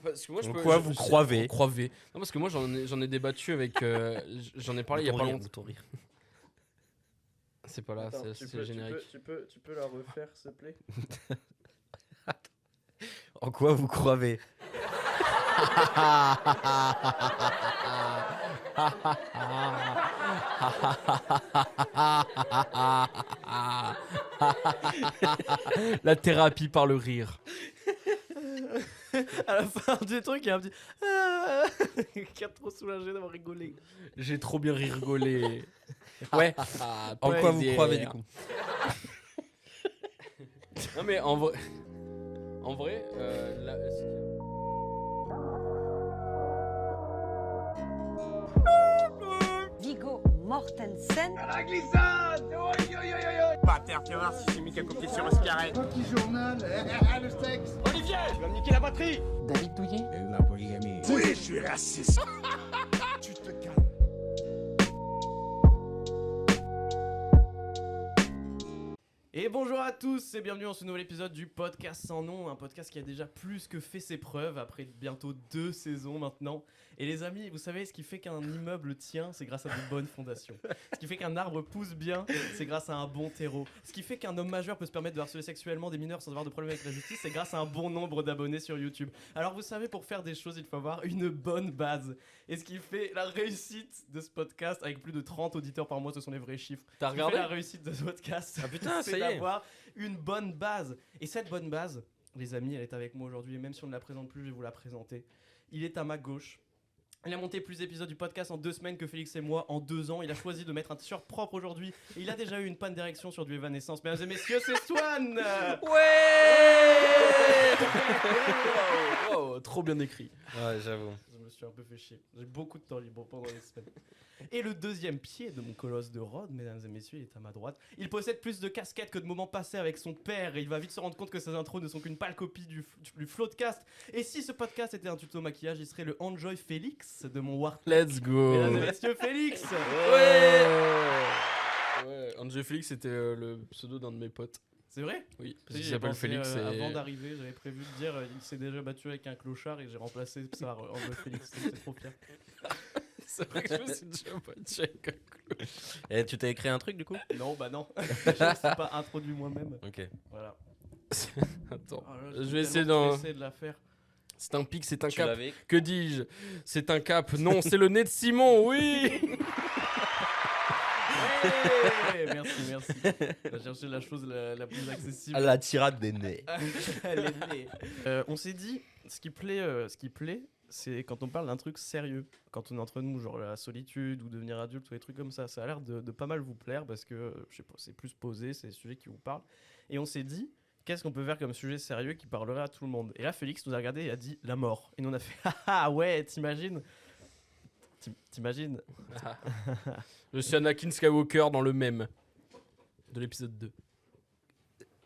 Parce que moi, Quoi vous croivez? Non, parce que moi, j'en ai débattu avec. J'en ai parlé il y a pas longtemps. C'est pas là, Attends, c'est le générique. tu peux la refaire, s'il te plaît? En quoi vous croivez? La thérapie par le rire. À la fin du truc, il y a un petit. Qui a trop soulagé d'avoir rigolé. J'ai trop bien rigolé. Ouais. En quoi vous croivez du coup? Non mais en vrai, là, Viggo Mortensen. À la glissade! Pas terre, tu vas voir si j'ai mis quelques pieds sur le carré. Petit journal, le sexe. Olivier, tu vas me niquer la batterie! David Douillet. Et la polygamie. Oui, je suis raciste. Tu te calmes. Et bonjour à tous et bienvenue dans ce nouvel épisode du podcast sans nom, un podcast qui a déjà plus que fait ses preuves après bientôt 2 saisons maintenant. Et les amis, vous savez, ce qui fait qu'un immeuble tient, c'est grâce à de bonnes fondations. Ce qui fait qu'un arbre pousse bien, c'est grâce à un bon terreau. Ce qui fait qu'un homme majeur peut se permettre de harceler sexuellement des mineurs sans avoir de problème avec la justice, c'est grâce à un bon nombre d'abonnés sur YouTube. Alors vous savez, pour faire des choses, il faut avoir une bonne base. Et ce qui fait la réussite de ce podcast, avec plus de 30 auditeurs par mois, ce sont les vrais chiffres. T'as Ce qui fait regardé? la réussite de ce podcast, Ah putain, c'est ça y est. d'avoir une bonne base. Et cette bonne base, les amis, elle est avec moi aujourd'hui. Et même si on ne la présente plus, je vais vous la présenter. Il est à ma gauche. Il a monté plus d'épisodes du podcast en 2 semaines que Félix et moi en 2 ans. Il a choisi de mettre un t-shirt propre aujourd'hui. Et il a déjà eu une panne d'érection sur du Evanescence. Mesdames et messieurs, c'est Swan. wow, trop bien écrit. Ouais, j'avoue. Je me suis un peu fait chier. J'ai beaucoup de temps libre pendant les semaines. Et le deuxième pied de mon colosse de Rhodes, mesdames et messieurs, il est à ma droite. Il possède plus de casquettes que de moments passés avec son père. Et il va vite se rendre compte que ses intros ne sont qu'une pâle copie du Floatcast. Et si ce podcast était un tuto maquillage, il serait le Enjoy Félix de mon War. Let's go. Mesdames et messieurs, Félix. Ouais, André Félix, c'était le pseudo d'un de mes potes. C'est vrai? Oui, parce Si, qu'il j'ai s'appelle pensé, Félix. Avant d'arriver, j'avais prévu de dire il s'est déjà battu avec un clochard et j'ai remplacé ça par Enjoy Félix. Donc c'est trop fier. C'est vrai que je me suis déjà battu avec un clown. Et tu t'es écrit un truc du coup? Non, bah non. Je ne suis pas introduit moi-même. Ok. Voilà. Attends, Oh là là, je suis vais essayer tellement d'en... stressé de la faire. C'est un pic, c'est un Tu cap. l'avais? Que dis-je? C'est un cap. Non, c'est le nez de Simon, oui. Ouais, merci. On va chercher la chose la plus accessible. À la tirade des nez. Les nez. On s'est dit, ce qui plaît, c'est quand on parle d'un truc sérieux. Quand on est entre nous, genre la solitude ou devenir adulte ou des trucs comme ça. Ça a l'air de pas mal vous plaire parce que, je sais pas, c'est plus posé, c'est des sujets qui vous parlent. Et on s'est dit, qu'est-ce qu'on peut faire comme sujet sérieux qui parlerait à tout le monde? Et là, Félix nous a regardé et a dit la mort. Et nous on a fait, ah ouais, t'imagines? Je suis Anakin Skywalker dans le même de l'épisode 2.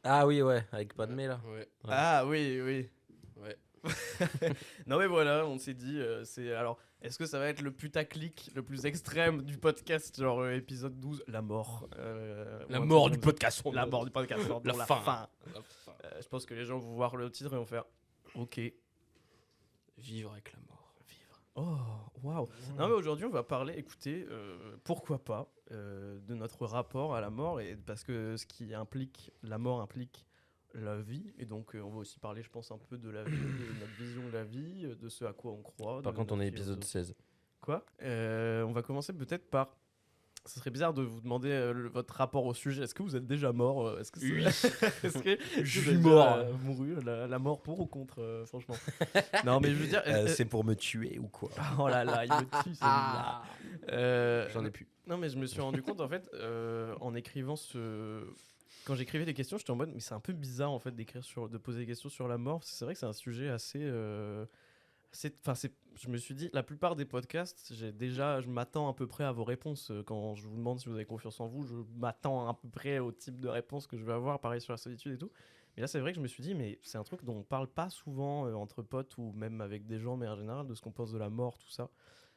Ah oui, ouais, avec Padmé là. Ouais. Ouais. Ah oui. Ouais. Non mais voilà, on s'est dit, est-ce que ça va être le putaclic le plus extrême du podcast, genre épisode 12, la mort. La mort du podcast. La mort du podcast, genre, La la fin. fin. Je pense que les gens vont voir le titre et vont faire, ok, Vivre avec la mort. oh, waouh. Non mais aujourd'hui on va parler, écoutez, pourquoi pas, de notre rapport à la mort, et parce que ce qui implique, la mort implique la vie, et donc on va aussi parler, je pense, un peu de la vie, de notre vision de la vie, de ce à quoi on croit. Par de contre, on notre est épisode philosophie. 16. Quoi? On va commencer peut-être par... Ce serait bizarre de vous demander votre rapport au sujet. Est-ce que vous êtes déjà mort? Est-ce que Oui. est-ce que Je vous suis êtes mort. déjà, mouru, la mort pour ou contre, franchement? Non mais je veux dire... C'est pour me tuer ou quoi? Oh là là, il me tue celui-là. J'en ai plus. Non mais je me suis rendu compte en fait, en écrivant quand j'écrivais des questions, j'étais en mode mais c'est un peu bizarre en fait de poser des questions sur la mort. Parce que c'est vrai que c'est un sujet assez, je me suis dit, la plupart des podcasts, je m'attends à peu près à vos réponses. Quand je vous demande si vous avez confiance en vous, je m'attends à peu près au type de réponse que je vais avoir, pareil sur la solitude et tout. Mais là, c'est vrai que je me suis dit, mais c'est un truc dont on parle pas souvent entre potes ou même avec des gens, mais en général, de ce qu'on pense de la mort, tout ça.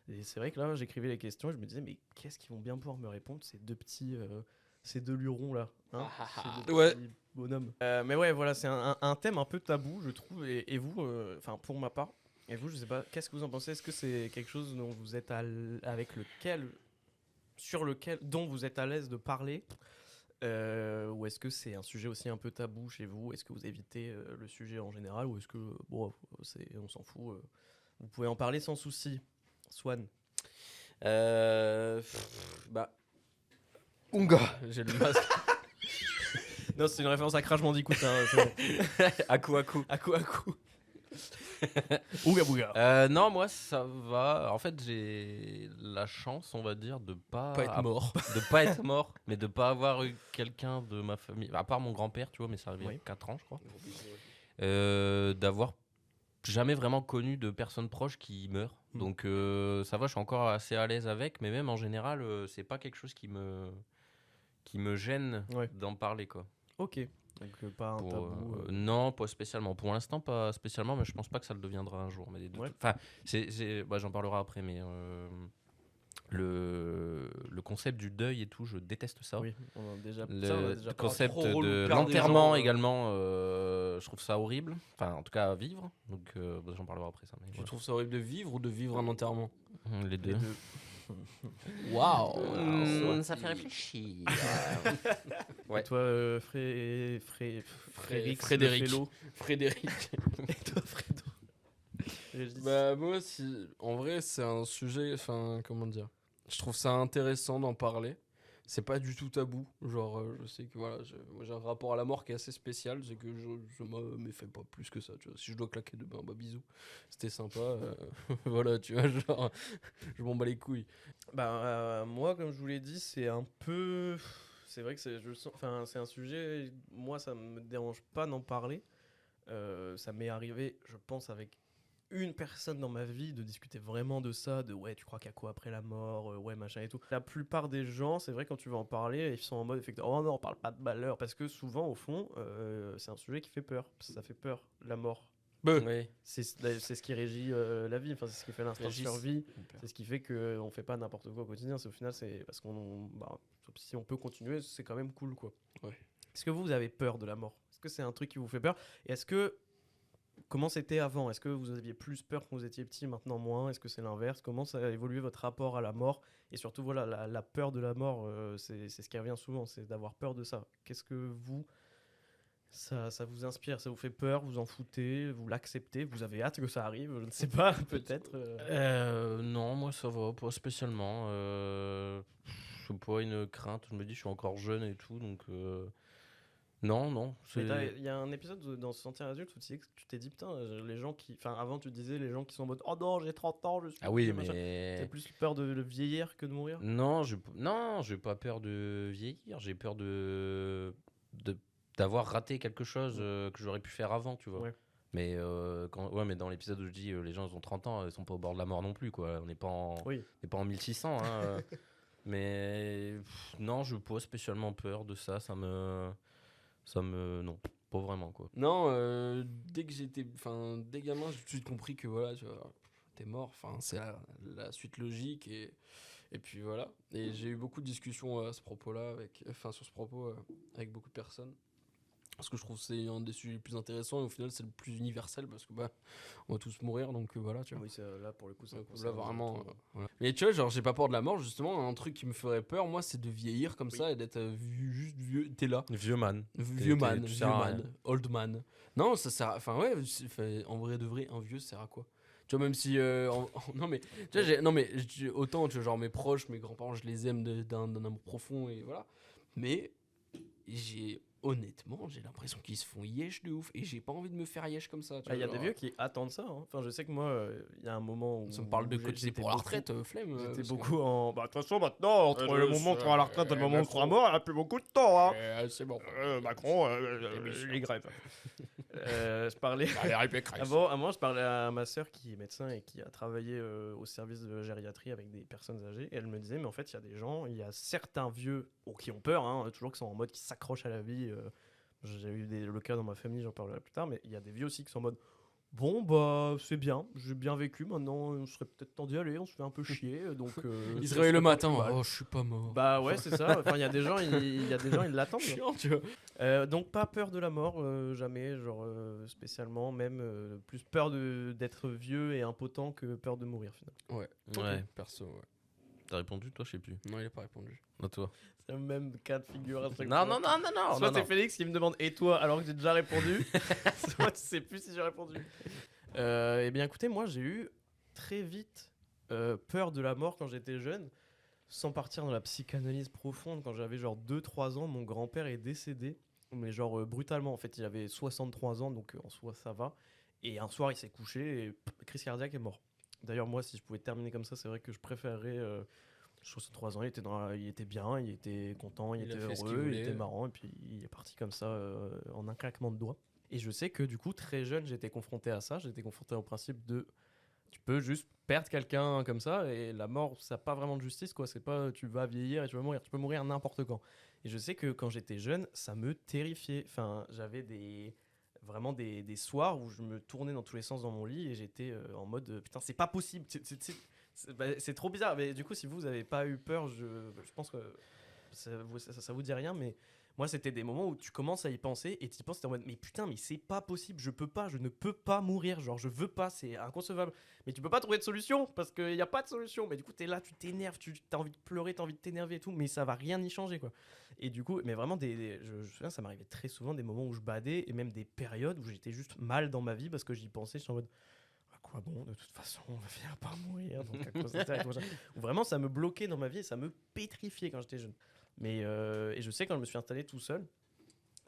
Et c'est vrai que là, j'écrivais les questions et je me disais, mais qu'est-ce qu'ils vont bien pouvoir me répondre, ces deux lurons là, hein, ces deux Ouais. petits bonhommes. Mais ouais, voilà, c'est un thème un peu tabou, je trouve. Et vous, enfin pour ma part, Et vous, je sais pas, qu'est-ce que vous en pensez? Est-ce que c'est quelque chose dont vous êtes dont vous êtes à l'aise de parler? Ou est-ce que c'est un sujet aussi un peu tabou chez vous? Est-ce que vous évitez le sujet en général? Ou est-ce que, bon, on s'en fout, vous pouvez en parler sans souci? Swan. Bah. Unga. J'ai le masque. Non, c'est une référence à Crash Bandicoot. Hein, c'est bon. À coup. À coup. Ouga bouga. Non, moi ça va. En fait, j'ai la chance, on va dire, de pas Pas être mort. de pas être mort, mais de pas avoir eu quelqu'un de ma famille, à part mon grand-père, tu vois, mais ça arrivait Oui. il y a 4 ans, je crois. D'avoir jamais vraiment connu de personnes proches qui meurent. Donc ça va, je suis encore assez à l'aise avec, mais même en général, c'est pas quelque chose qui me gêne Ouais. d'en parler, quoi. Ok. Donc pas un tabou. Non, pas spécialement. Pour l'instant, pas spécialement, mais je pense pas que ça le deviendra un jour. Mais Ouais. enfin, j'en parlerai après, mais le concept du deuil et tout, je déteste ça. Oui, on a déjà Le ça, on a déjà parlé. concept trop relou de de perdre des l'enterrement gens, également, je trouve ça horrible. Enfin, en tout cas, à vivre. Donc, j'en parlerai après ça. Mais Tu voilà. trouves ça horrible de vivre ou de vivre un enterrement? Les deux. Les deux. Waouh. Ça fait réfléchir. Ouais. Et toi, Frédéric. Frédéric. le Fellow. Frédéric. Et toi, Fredo. Régis. Bah moi en vrai c'est un sujet, enfin comment dire, je trouve ça intéressant d'en parler. C'est pas du tout tabou, genre je sais que voilà, moi j'ai un rapport à la mort qui est assez spécial, c'est que je me fais pas plus que ça, tu vois. Si je dois claquer demain, bah bisous, c'était sympa, voilà, tu vois, genre je m'en bats les couilles. Bah moi, comme je vous l'ai dit, c'est un peu, c'est vrai que c'est un sujet. Moi, ça me dérange pas d'en parler. Ça m'est arrivé, je pense, avec une personne dans ma vie de discuter vraiment de ça, de ouais, tu crois qu'il y a quoi après la mort, ouais, machin et tout. La plupart des gens, c'est vrai, quand tu vas en parler, ils sont en mode effectivement, oh non, on parle pas de malheur, parce que souvent, au fond, c'est un sujet qui fait peur. Ça fait peur, la mort. Oui. C'est ce qui régit la vie, enfin, c'est ce qui fait l'instinct de Régis. survie, c'est ce qui fait qu'on fait pas n'importe quoi au quotidien. C'est au final, c'est parce si on peut continuer, c'est quand même cool, quoi. Ouais. Est-ce que vous avez peur de la mort? Est-ce que c'est un truc qui vous fait peur? Et est-ce que comment c'était avant? Est-ce que vous aviez plus peur quand vous étiez petit, maintenant moins? Est-ce que c'est l'inverse? Comment ça a évolué votre rapport à la mort? Et surtout, voilà, la peur de la mort, c'est ce qui revient souvent, c'est d'avoir peur de ça. Qu'est-ce que ça vous inspire? Ça vous fait peur? Vous en foutez? Vous l'acceptez? Vous avez hâte que ça arrive? Je ne sais pas, peut-être. Non, moi ça va, pas spécialement. C'est pas une crainte. Je me dis, je suis encore jeune et tout, donc non. Mais il y a un épisode dans Se sentir adulte où tu t'es dit, putain, les gens qui. Enfin, avant, tu disais les gens qui sont en mode, oh non, j'ai 30 ans, je suis. Ah oui, vieux, machin. mais T'as plus peur de vieillir que de mourir? non, j'ai pas peur de vieillir. J'ai peur d'avoir raté quelque chose que j'aurais pu faire avant, tu vois. Ouais. Mais mais dans l'épisode où je dis les gens ils ont 30 ans, ils sont pas au bord de la mort non plus, quoi. On n'est pas en 1600, hein. Mais non, je pas spécialement peur de ça. Non, pas vraiment, quoi. Non, dès gamin, j'ai tout de suite compris que voilà, tu vois, t'es mort, enfin c'est la suite logique et puis voilà. Et j'ai eu beaucoup de discussions à ce propos-là sur ce propos avec beaucoup de personnes. Parce que je trouve que c'est un des sujets les plus intéressants et au final c'est le plus universel parce que on va tous mourir donc voilà, tu vois. Oui, là pour le coup, c'est Donc, là vraiment voilà. Mais tu vois, genre j'ai pas peur de la mort justement, un truc qui me ferait peur moi c'est de vieillir comme ça et d'être juste vieux, t'es là. Vieux man. Vieux man, tu sers à rien. old man. Non, ça sert enfin ouais, en vrai de vrai un vieux ça sert à quoi? Tu vois, même si non mais tu vois, autant tu vois, genre mes proches, mes grands-parents, je les aime d'un amour profond et voilà. Mais honnêtement, j'ai l'impression qu'ils se font yesh de ouf et j'ai pas envie de me faire yesh comme ça. Il y a des vieux qui attendent ça. Hein. Enfin, je sais que moi, il y a un moment où. Ça me parle de cotiser j'étais pour la beaucoup- retraite, flemme. J'étais parce beaucoup en. Bah, de toute façon, maintenant, entre le moment où tu seras à la retraite et le moment où tu seras mort, il n'y a plus beaucoup de temps. Hein. c'est bon. Macron, les grèves. Je parlais. Avant, je parlais à ma sœur qui est médecin et qui a travaillé au service de gériatrie avec des personnes âgées. Et elle me disait, mais en fait, il y a certains vieux qui ont peur, hein, toujours qui sont en mode qui s'accrochent à la vie. J'ai eu le cas dans ma famille, j'en parlerai plus tard, mais il y a des vieux aussi qui sont en mode Bon, bah, c'est bien. J'ai bien vécu. Maintenant, on serait peut-être temps d'y aller. On se fait un peu chier. Donc, Il se ça réveille le serait pas matin. plus mal. Oh, je suis pas mort. Bah, ouais, c'est ça. Enfin, il y a des gens, il y a des gens, ils l'attendent. Chiant, tu vois. Donc, pas peur de la mort, jamais. Genre, spécialement. Même plus peur d'être vieux et impotent que peur de mourir, finalement. Ouais. Ouais. Perso, ouais. T'as répondu, toi, je sais plus. Non, il a pas répondu. À toi. C'est le même cas de figure à chaque Non, fois. non, non, non, non. Soit non, c'est non. Félix qui me demande et toi alors que j'ai déjà répondu, soit tu sais plus si j'ai répondu. Eh bien écoutez, moi j'ai eu très vite peur de la mort quand j'étais jeune, sans partir dans la psychanalyse profonde. Quand j'avais genre 2-3 ans, mon grand-père est décédé, mais genre brutalement en fait. Il avait 63 ans, donc en soi ça va. Et un soir il s'est couché et crise cardiaque est mort. D'ailleurs moi si je pouvais terminer comme ça, c'est vrai que je préférerais... 63 ans, il était bien, il était content, il Il a était fait ce qu'il heureux, il voulait. était marrant, et puis il est parti comme ça en un claquement de doigts. Et je sais que du coup, très jeune, j'étais confronté à ça, j'étais confronté au principe de tu peux juste perdre quelqu'un comme ça, et la mort, ça n'a pas vraiment de justice, quoi. C'est pas tu vas vieillir et tu vas mourir, tu peux mourir n'importe quand. Et je sais que quand j'étais jeune, ça me terrifiait. Enfin, j'avais vraiment des soirs où je me tournais dans tous les sens dans mon lit et j'étais en mode putain, c'est pas possible. C'est trop bizarre, mais du coup, si vous avez pas eu peur, je pense que ça vous dit rien, mais moi, c'était des moments où tu commences à y penser et tu y penses, t'es en mode, mais putain, mais c'est pas possible, je ne peux pas mourir, genre, je veux pas, c'est inconcevable. Mais tu peux pas trouver de solution parce qu'il y a pas de solution, mais du coup, t'es là, tu t'énerves, t'as envie de pleurer, t'as envie de t'énerver et tout, mais ça va rien y changer, quoi. Et du coup, mais vraiment, je me souviens, ça m'arrivait très souvent des moments où je badais et même des périodes où j'étais juste mal dans ma vie parce que j'y pensais, je suis en mode, quoi bon, de toute façon, on va finir par mourir, donc à cause de ça et tout, machin. Vraiment, ça me bloquait dans ma vie et ça me pétrifiait quand j'étais jeune. Mais et je sais quand je me suis installé tout seul,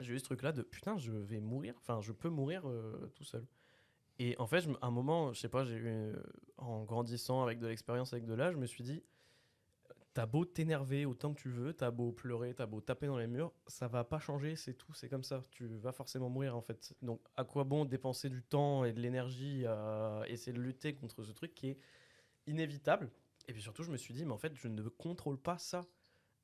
j'ai eu ce truc-là de putain, je vais mourir, enfin, je peux mourir tout seul. Et en fait, à un moment, je sais pas, j'ai eu, en grandissant avec de l'expérience, avec de l'âge, je me suis dit, t'as beau t'énerver autant que tu veux, t'as beau pleurer, t'as beau taper dans les murs, ça va pas changer, c'est tout, c'est comme ça. Tu vas forcément mourir en fait. Donc à quoi bon dépenser du temps et de l'énergie à essayer de lutter contre ce truc qui est inévitable. Et puis surtout, je me suis dit, mais en fait, je ne contrôle pas ça.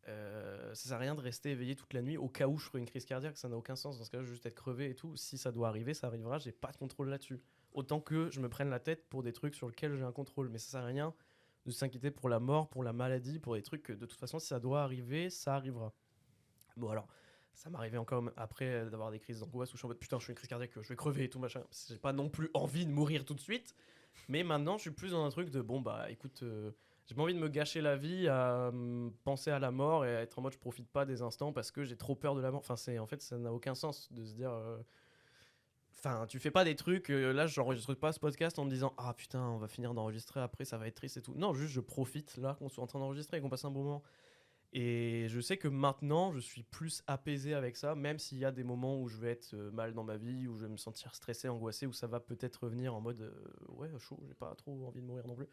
Ça sert à rien de rester éveillé toute la nuit au cas où je ferais une crise cardiaque, ça n'a aucun sens. Dans ce cas-là, juste être crevé et tout. Si ça doit arriver, ça arrivera, j'ai pas de contrôle là-dessus. Autant que je me prenne la tête pour des trucs sur lesquels j'ai un contrôle. Mais ça sert à rien de s'inquiéter pour la mort, pour la maladie, pour des trucs que de toute façon, si ça doit arriver, ça arrivera. Bon, alors, ça m'arrivait encore après d'avoir des crises d'angoisse où je suis en mode putain, je suis une crise cardiaque, je vais crever et tout machin. J'ai pas non plus envie de mourir tout de suite, mais maintenant, je suis plus dans un truc de bon, bah écoute, j'ai pas envie de me gâcher la vie à penser à la mort et à être en mode je profite pas des instants parce que j'ai trop peur de la mort. Enfin, en fait, ça n'a aucun sens de se dire. Enfin, tu fais pas des trucs, là j'enregistre pas ce podcast en me disant ah putain on va finir d'enregistrer après ça va être triste et tout. Non, juste je profite là qu'on soit en train d'enregistrer et qu'on passe un bon moment. Et je sais que maintenant je suis plus apaisé avec ça, même s'il y a des moments où je vais être mal dans ma vie, où je vais me sentir stressé, angoissé, où ça va peut-être revenir en mode ouais chaud, j'ai pas trop envie de mourir non plus.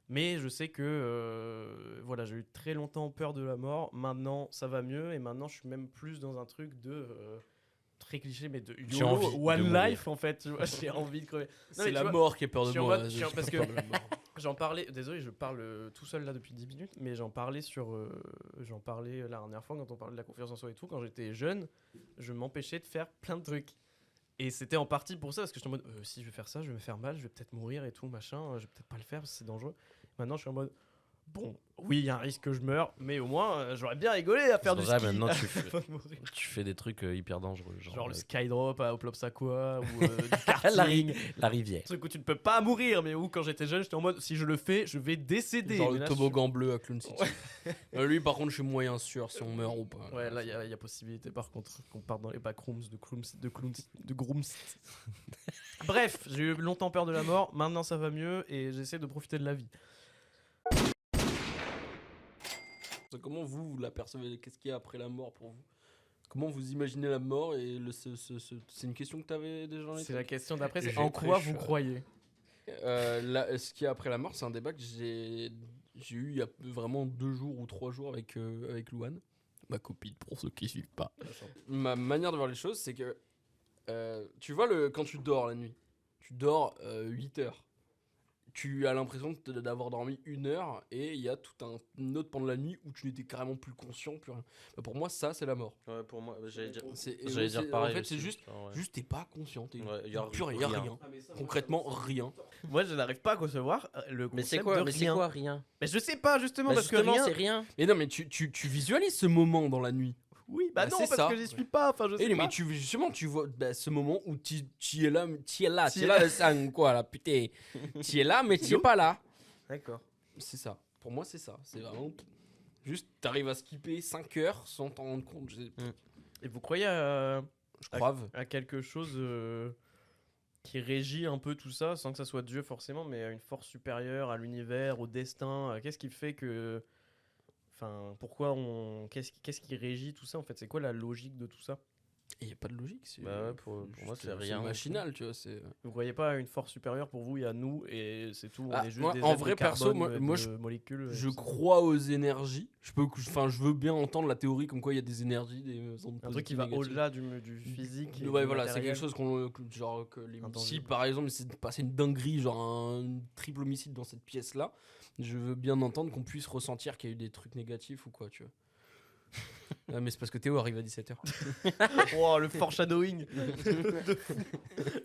Mais je sais que voilà, j'ai eu très longtemps peur de la mort, maintenant ça va mieux et maintenant je suis même plus dans un truc de... très cliché, mais de J'ai YOLO, envie de one mourir. life en fait, tu vois, j'ai envie de crever. Non, mais C'est tu la vois, mort qui est peur je de suis en moi. mode- j'ai pas parce que- peur de la mort. J'en parlais, désolé, je parle tout seul là depuis 10 minutes, mais j'en parlais la dernière fois quand on parlait de la confiance en soi et tout. Quand j'étais jeune, je m'empêchais de faire plein de trucs. Et c'était en partie pour ça, parce que j'étais en mode, si je vais faire ça, je vais me faire mal, je vais peut-être mourir et tout, machin, je vais peut-être pas le faire parce que c'est dangereux. Maintenant, je suis en mode, bon, oui, il y a un risque que je meure, mais au moins, j'aurais bien rigolé à faire C'est du vrai, ski. maintenant, avant de mourir. tu fais des trucs hyper dangereux. Genre le euh, skydrop à Oplopsaqua ou du karting. la rivière. Truc où tu ne peux pas mourir, mais où quand j'étais jeune, j'étais en mode si je le fais, je vais décéder. Genre Mais le là, toboggan bleu à Clown City. Lui, par contre, je suis moyen sûr si on meurt ou pas. Ouais, là, il y a possibilité par contre qu'on parte dans les backrooms de Grooms. Bref, j'ai eu longtemps peur de la mort, maintenant ça va mieux et j'essaie de profiter de la vie. Comment vous la percevez? Qu'est-ce qu'il y a après la mort pour vous? Comment vous imaginez la mort et c'est une question que tu avais déjà dans les C'est la question d'après, c'est J'ai en très quoi chaud. vous croyez? Ce qu'il y a après la mort, c'est un débat que j'ai eu il y a vraiment 2 jours ou 3 jours avec Louane, ma copine pour ceux qui suivent pas. Ma manière de voir les choses, c'est que tu vois quand tu dors la nuit, tu dors 8 heures. tu as l'impression d'avoir dormi 1 heure et il y a tout un autre pan de la nuit où tu n'étais carrément plus conscient, plus rien. Bah, pour moi, ça, c'est la mort. Ouais, pour moi, j'allais dire C'est pareil. En fait, c'est aussi, juste, genre, ouais. juste t'es pas conscient. T'es Ouais, y a plus rien. rien. Concrètement, rien. Moi, je n'arrive pas à concevoir le concept Mais c'est quoi, de rien. rien? Mais je sais pas, justement, Bah, parce justement, que rien... c'est rien. Mais non, mais tu visualises ce moment dans la nuit. Oui, bah Bah, non, c'est parce ça. que j'y suis pas, enfin, je sais Et pas. mais justement, tu vois ce moment où tu es là, le sang, quoi, là, putain. Tu es là, mais tu es pas là. D'accord. C'est ça. Pour moi, c'est ça. C'est vraiment. Juste, t'arrives à skipper 5 heures sans t'en rendre compte. Et vous croyez Je crois. à quelque chose qui régit un peu tout ça, sans que ça soit Dieu forcément, mais à une force supérieure, à l'univers, au destin? Qu'est-ce qui fait que... Enfin, pourquoi on... Qu'est-ce qui régit tout ça, en fait? C'est quoi la logique de tout ça? Il n'y a pas de logique. Bah ouais, pour moi, c'est rien. Machinal, tu vois. C'est... Vous croyez pas à une force supérieure? Pour vous, il y a nous, et c'est tout, on Ah, est juste moi, des en êtres vrai, de perso, carbone, moi, de molécules. Je crois aux énergies. Je veux bien entendre la théorie comme quoi il y a des énergies, des ondes Un truc qui positives, va négatives. au-delà du physique. et Ouais, du voilà, c'est matériel. quelque chose genre que si Intangible. par exemple c'est passé une dinguerie, genre un triple homicide dans cette pièce là, je veux bien entendre qu'on puisse ressentir qu'il y a eu des trucs négatifs ou quoi, tu vois. Ah, mais c'est parce que Théo arrive à 17h. Oh, le foreshadowing de fou.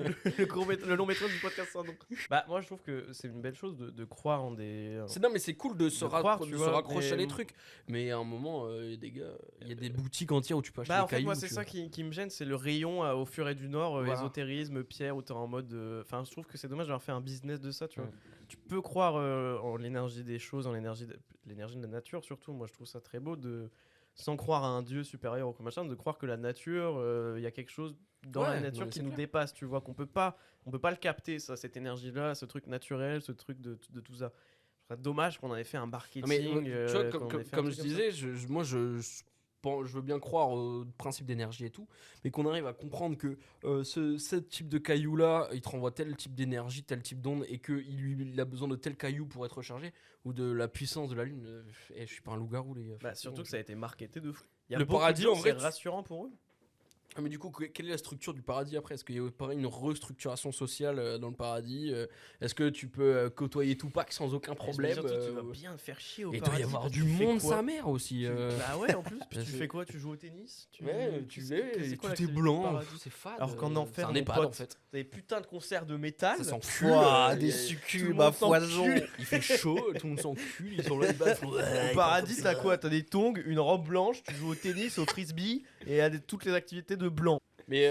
Le long métrage du podcast sans nom. Bah, moi, je trouve que c'est une belle chose de croire en des... Non, mais c'est cool de se, croire, de tu se vois, raccrocher à mais- les trucs. Mais à un moment, il y a des gars, il y a des boutiques entières où tu peux acheter Bah, des en fait, cailloux. moi, c'est tu ça vois. qui me gêne, c'est le rayon au Furet du Nord, Voilà. ésotérisme, pierre, où t'es en mode... Enfin, je trouve que c'est dommage d'avoir fait un business de ça, tu vois. Tu peux croire en l'énergie des choses, en l'énergie de la nature, surtout. Moi, je trouve ça très beau de... Sans croire à un dieu supérieur ou quoi machin, de croire que la nature, il y a quelque chose dans Ouais, la non, nature mais qui c'est nous clair. dépasse, tu vois, on peut pas le capter, ça, cette énergie-là, ce truc naturel, ce truc de tout ça. Ce serait dommage qu'on avait fait un marketing. Non, mais tu vois, qu'on ait fait un comme truc je comme ça. disais, je veux bien croire au principe d'énergie et tout, mais qu'on arrive à comprendre que ce type de caillou-là, il te renvoie tel type d'énergie, tel type d'onde, et qu'il a besoin de tel caillou pour être rechargé, ou de la puissance de la Lune. Je suis pas un loup-garou, les gars. Bah, surtout que ça a été marketé de fou. Il y a Le beaucoup de paradis, gens, en vrai, c'est rassurant pour eux. Ah, mais du coup, quelle est la structure du paradis après? Est-ce qu'il y a pareil une restructuration sociale dans le paradis? Est-ce que tu peux côtoyer Tupac sans aucun problème? Surtout, tu vas bien te faire chier au Et il paradis. doit y avoir parce du que tu fais monde, quoi sa mère aussi. Bah ouais, en plus, puis tu c'est- fais quoi? Tu joues au tennis? Ouais, c'est quoi tout est l'activité du blanc, paradis? c'est fade. Alors qu'en enfer, c'est un mon EHPAD pote, en fait. T'as des putains de concerts de métal. Ça s'encule. Ouah, des tout succubes le monde à foison. s'encule. Il fait chaud, tout le monde s'encule, ils sont là, ils battent. Au paradis, t'as quoi? T'as des tongs, une robe blanche, tu joues au tennis, au frisbee et à toutes les activités de blanc. Mais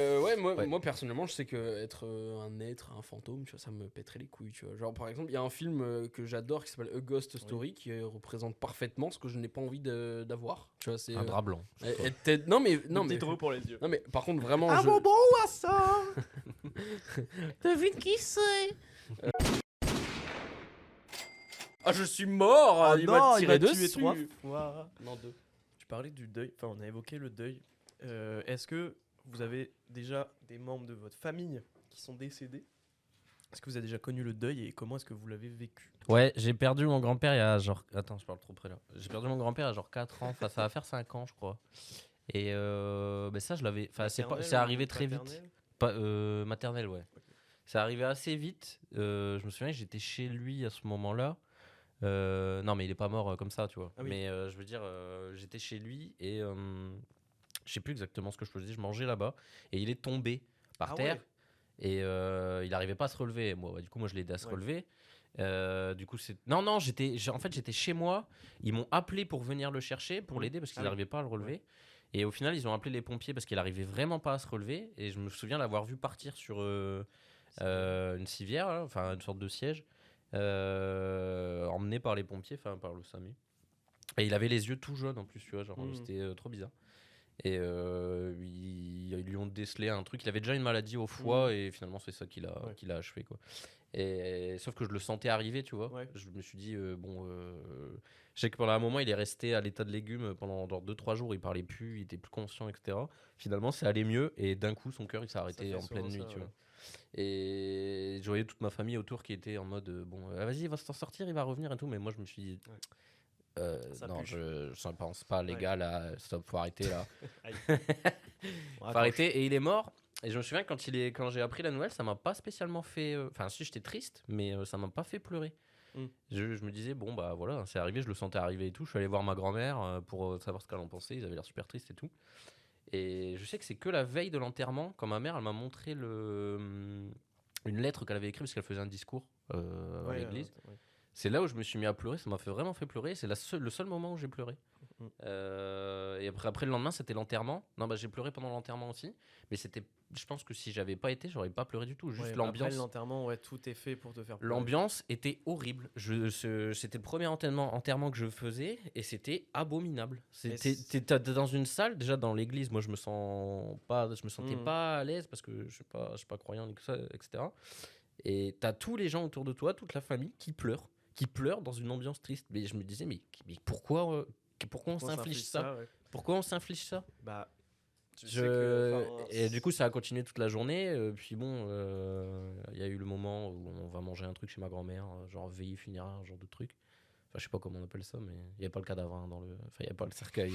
moi personnellement, je sais que être un être, un fantôme, tu vois, ça me pèterait les couilles, tu vois. Genre par exemple, il y a un film que j'adore qui s'appelle A Ghost Story qui représente parfaitement ce que je n'ai pas envie d'avoir. Tu vois, c'est Un drap blanc. non mais pour les yeux. non mais par contre vraiment Ah je... bon, à ça. Devine qui c'est. Ah, je suis mort. Il m'a tiré tué dessus. 3 fois. Non, 2. Tu parlais du deuil, enfin on a évoqué le deuil. Est-ce que vous avez déjà des membres de votre famille qui sont décédés? Est-ce que vous avez déjà connu le deuil et comment est-ce que vous l'avez vécu? Ouais, j'ai perdu mon grand-père il y a genre... Attends, je parle trop près là. J'ai perdu mon grand-père il y a genre 4 ans. Enfin, ça va faire 5 ans, je crois. Et bah ça, je l'avais... Enfin, c'est arrivé très vite. Maternelle, ouais. C'est arrivé assez vite. Je me souviens que j'étais chez lui à ce moment-là. Non, mais il est pas mort comme ça, tu vois. Ah oui. Mais je veux dire, j'étais chez lui et je sais plus exactement ce que je faisais. Je mangeais là-bas et il est tombé par Ah terre. ouais. Et il n'arrivait pas à se relever. Moi, du coup, moi, je l'ai aidé à se relever. Du coup, c'est... Non, en fait, j'étais chez moi. Ils m'ont appelé pour venir le chercher, pour l'aider, parce qu'ils n'arrivaient pas à le relever. Et au final, ils ont appelé les pompiers parce qu'il n'arrivait vraiment pas à se relever. Et je me souviens l'avoir vu partir sur une civière, là, enfin une sorte de siège, emmené par les pompiers, enfin par le SAMU. Et il avait les yeux tout jaunes en plus, tu vois, genre c'était trop bizarre. Et ils lui ont décelé un truc. Il avait déjà une maladie au foie et finalement c'est ça qui l'a achevé, quoi. Et sauf que je le sentais arriver, tu vois. Ouais. Je me suis dit je sais que pendant un moment il est resté à l'état de légume pendant 2-3 jours. Il parlait plus, il était plus conscient, etc. Finalement ça allait mieux et d'un coup son cœur il s'est arrêté en pleine nuit, tu vois. Et je voyais toute ma famille autour qui était en mode vas-y, il va s'en sortir, il va revenir et tout. Mais moi je me suis dit non, je ne pense pas, les gars, là, stop, faut arrêter là. Faut arrêter. Et il est mort. Et je me souviens quand j'ai appris la nouvelle, ça m'a pas spécialement fait. Enfin, si j'étais triste, mais ça m'a pas fait pleurer. Je me disais, bon, bah voilà, c'est arrivé, je le sentais arriver et tout. Je suis allé voir ma grand-mère pour savoir ce qu'elle en pensait. Ils avaient l'air super tristes et tout. Et je sais que c'est que la veille de l'enterrement, quand ma mère, elle m'a montré une lettre qu'elle avait écrite parce qu'elle faisait un discours à l'église. C'est là où je me suis mis à pleurer, ça m'a vraiment fait pleurer. C'est le seul moment où j'ai pleuré. Et après le lendemain, c'était l'enterrement. Non, bah j'ai pleuré pendant l'enterrement aussi. Mais je pense que si j'avais pas été, j'aurais pas pleuré du tout. Juste l'ambiance. Après l'enterrement, tout est fait pour te faire pleurer. L'ambiance était horrible. C'était le premier enterrement que je faisais et c'était abominable. T'es dans une salle, déjà dans l'église, moi je me sentais pas à l'aise parce que je suis pas croyant etc. Et t'as tous les gens autour de toi, toute la famille qui pleurent dans une ambiance triste. Mais je me disais, mais pourquoi on s'inflige ça, Pourquoi on s'inflige ça? Bah, et du coup, ça a continué toute la journée. Puis bon, il y a eu le moment où on va manger un truc chez ma grand-mère, genre veillée funéraire, genre de truc. Enfin, je sais pas comment on appelle ça, mais il n'y avait pas le cadavre il n'y avait pas le cercueil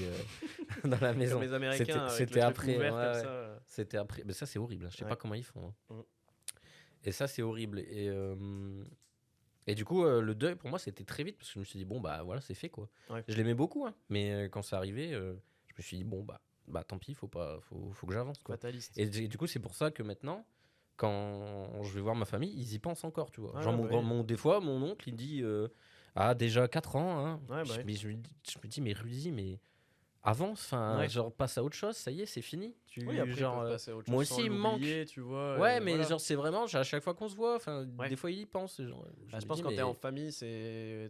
dans la maison. Comme les Américains, c'était après. Comme ça. C'était après. Mais ça, c'est horrible. Je sais pas comment ils font. Et ça, c'est horrible. Et du coup, le deuil, pour moi, c'était très vite parce que je me suis dit, bon, bah voilà, c'est fait quoi. Je l'aimais beaucoup, mais quand c'est arrivé, je me suis dit, bon, bah tant pis, faut que j'avance quoi. Fataliste. Et du coup, c'est pour ça que maintenant, quand je vais voir ma famille, ils y pensent encore, tu vois. Des fois, mon oncle, il dit, déjà 4 ans, mais je me dis, mais Rudy, mais avance, genre passe à autre chose, ça y est, c'est fini. Après, genre, passer à autre chose moi aussi, il me manque. Tu vois, mais voilà. Genre, c'est vraiment, à chaque fois qu'on se voit, des fois, il y pense. Genre, je pense que quand t'es en famille,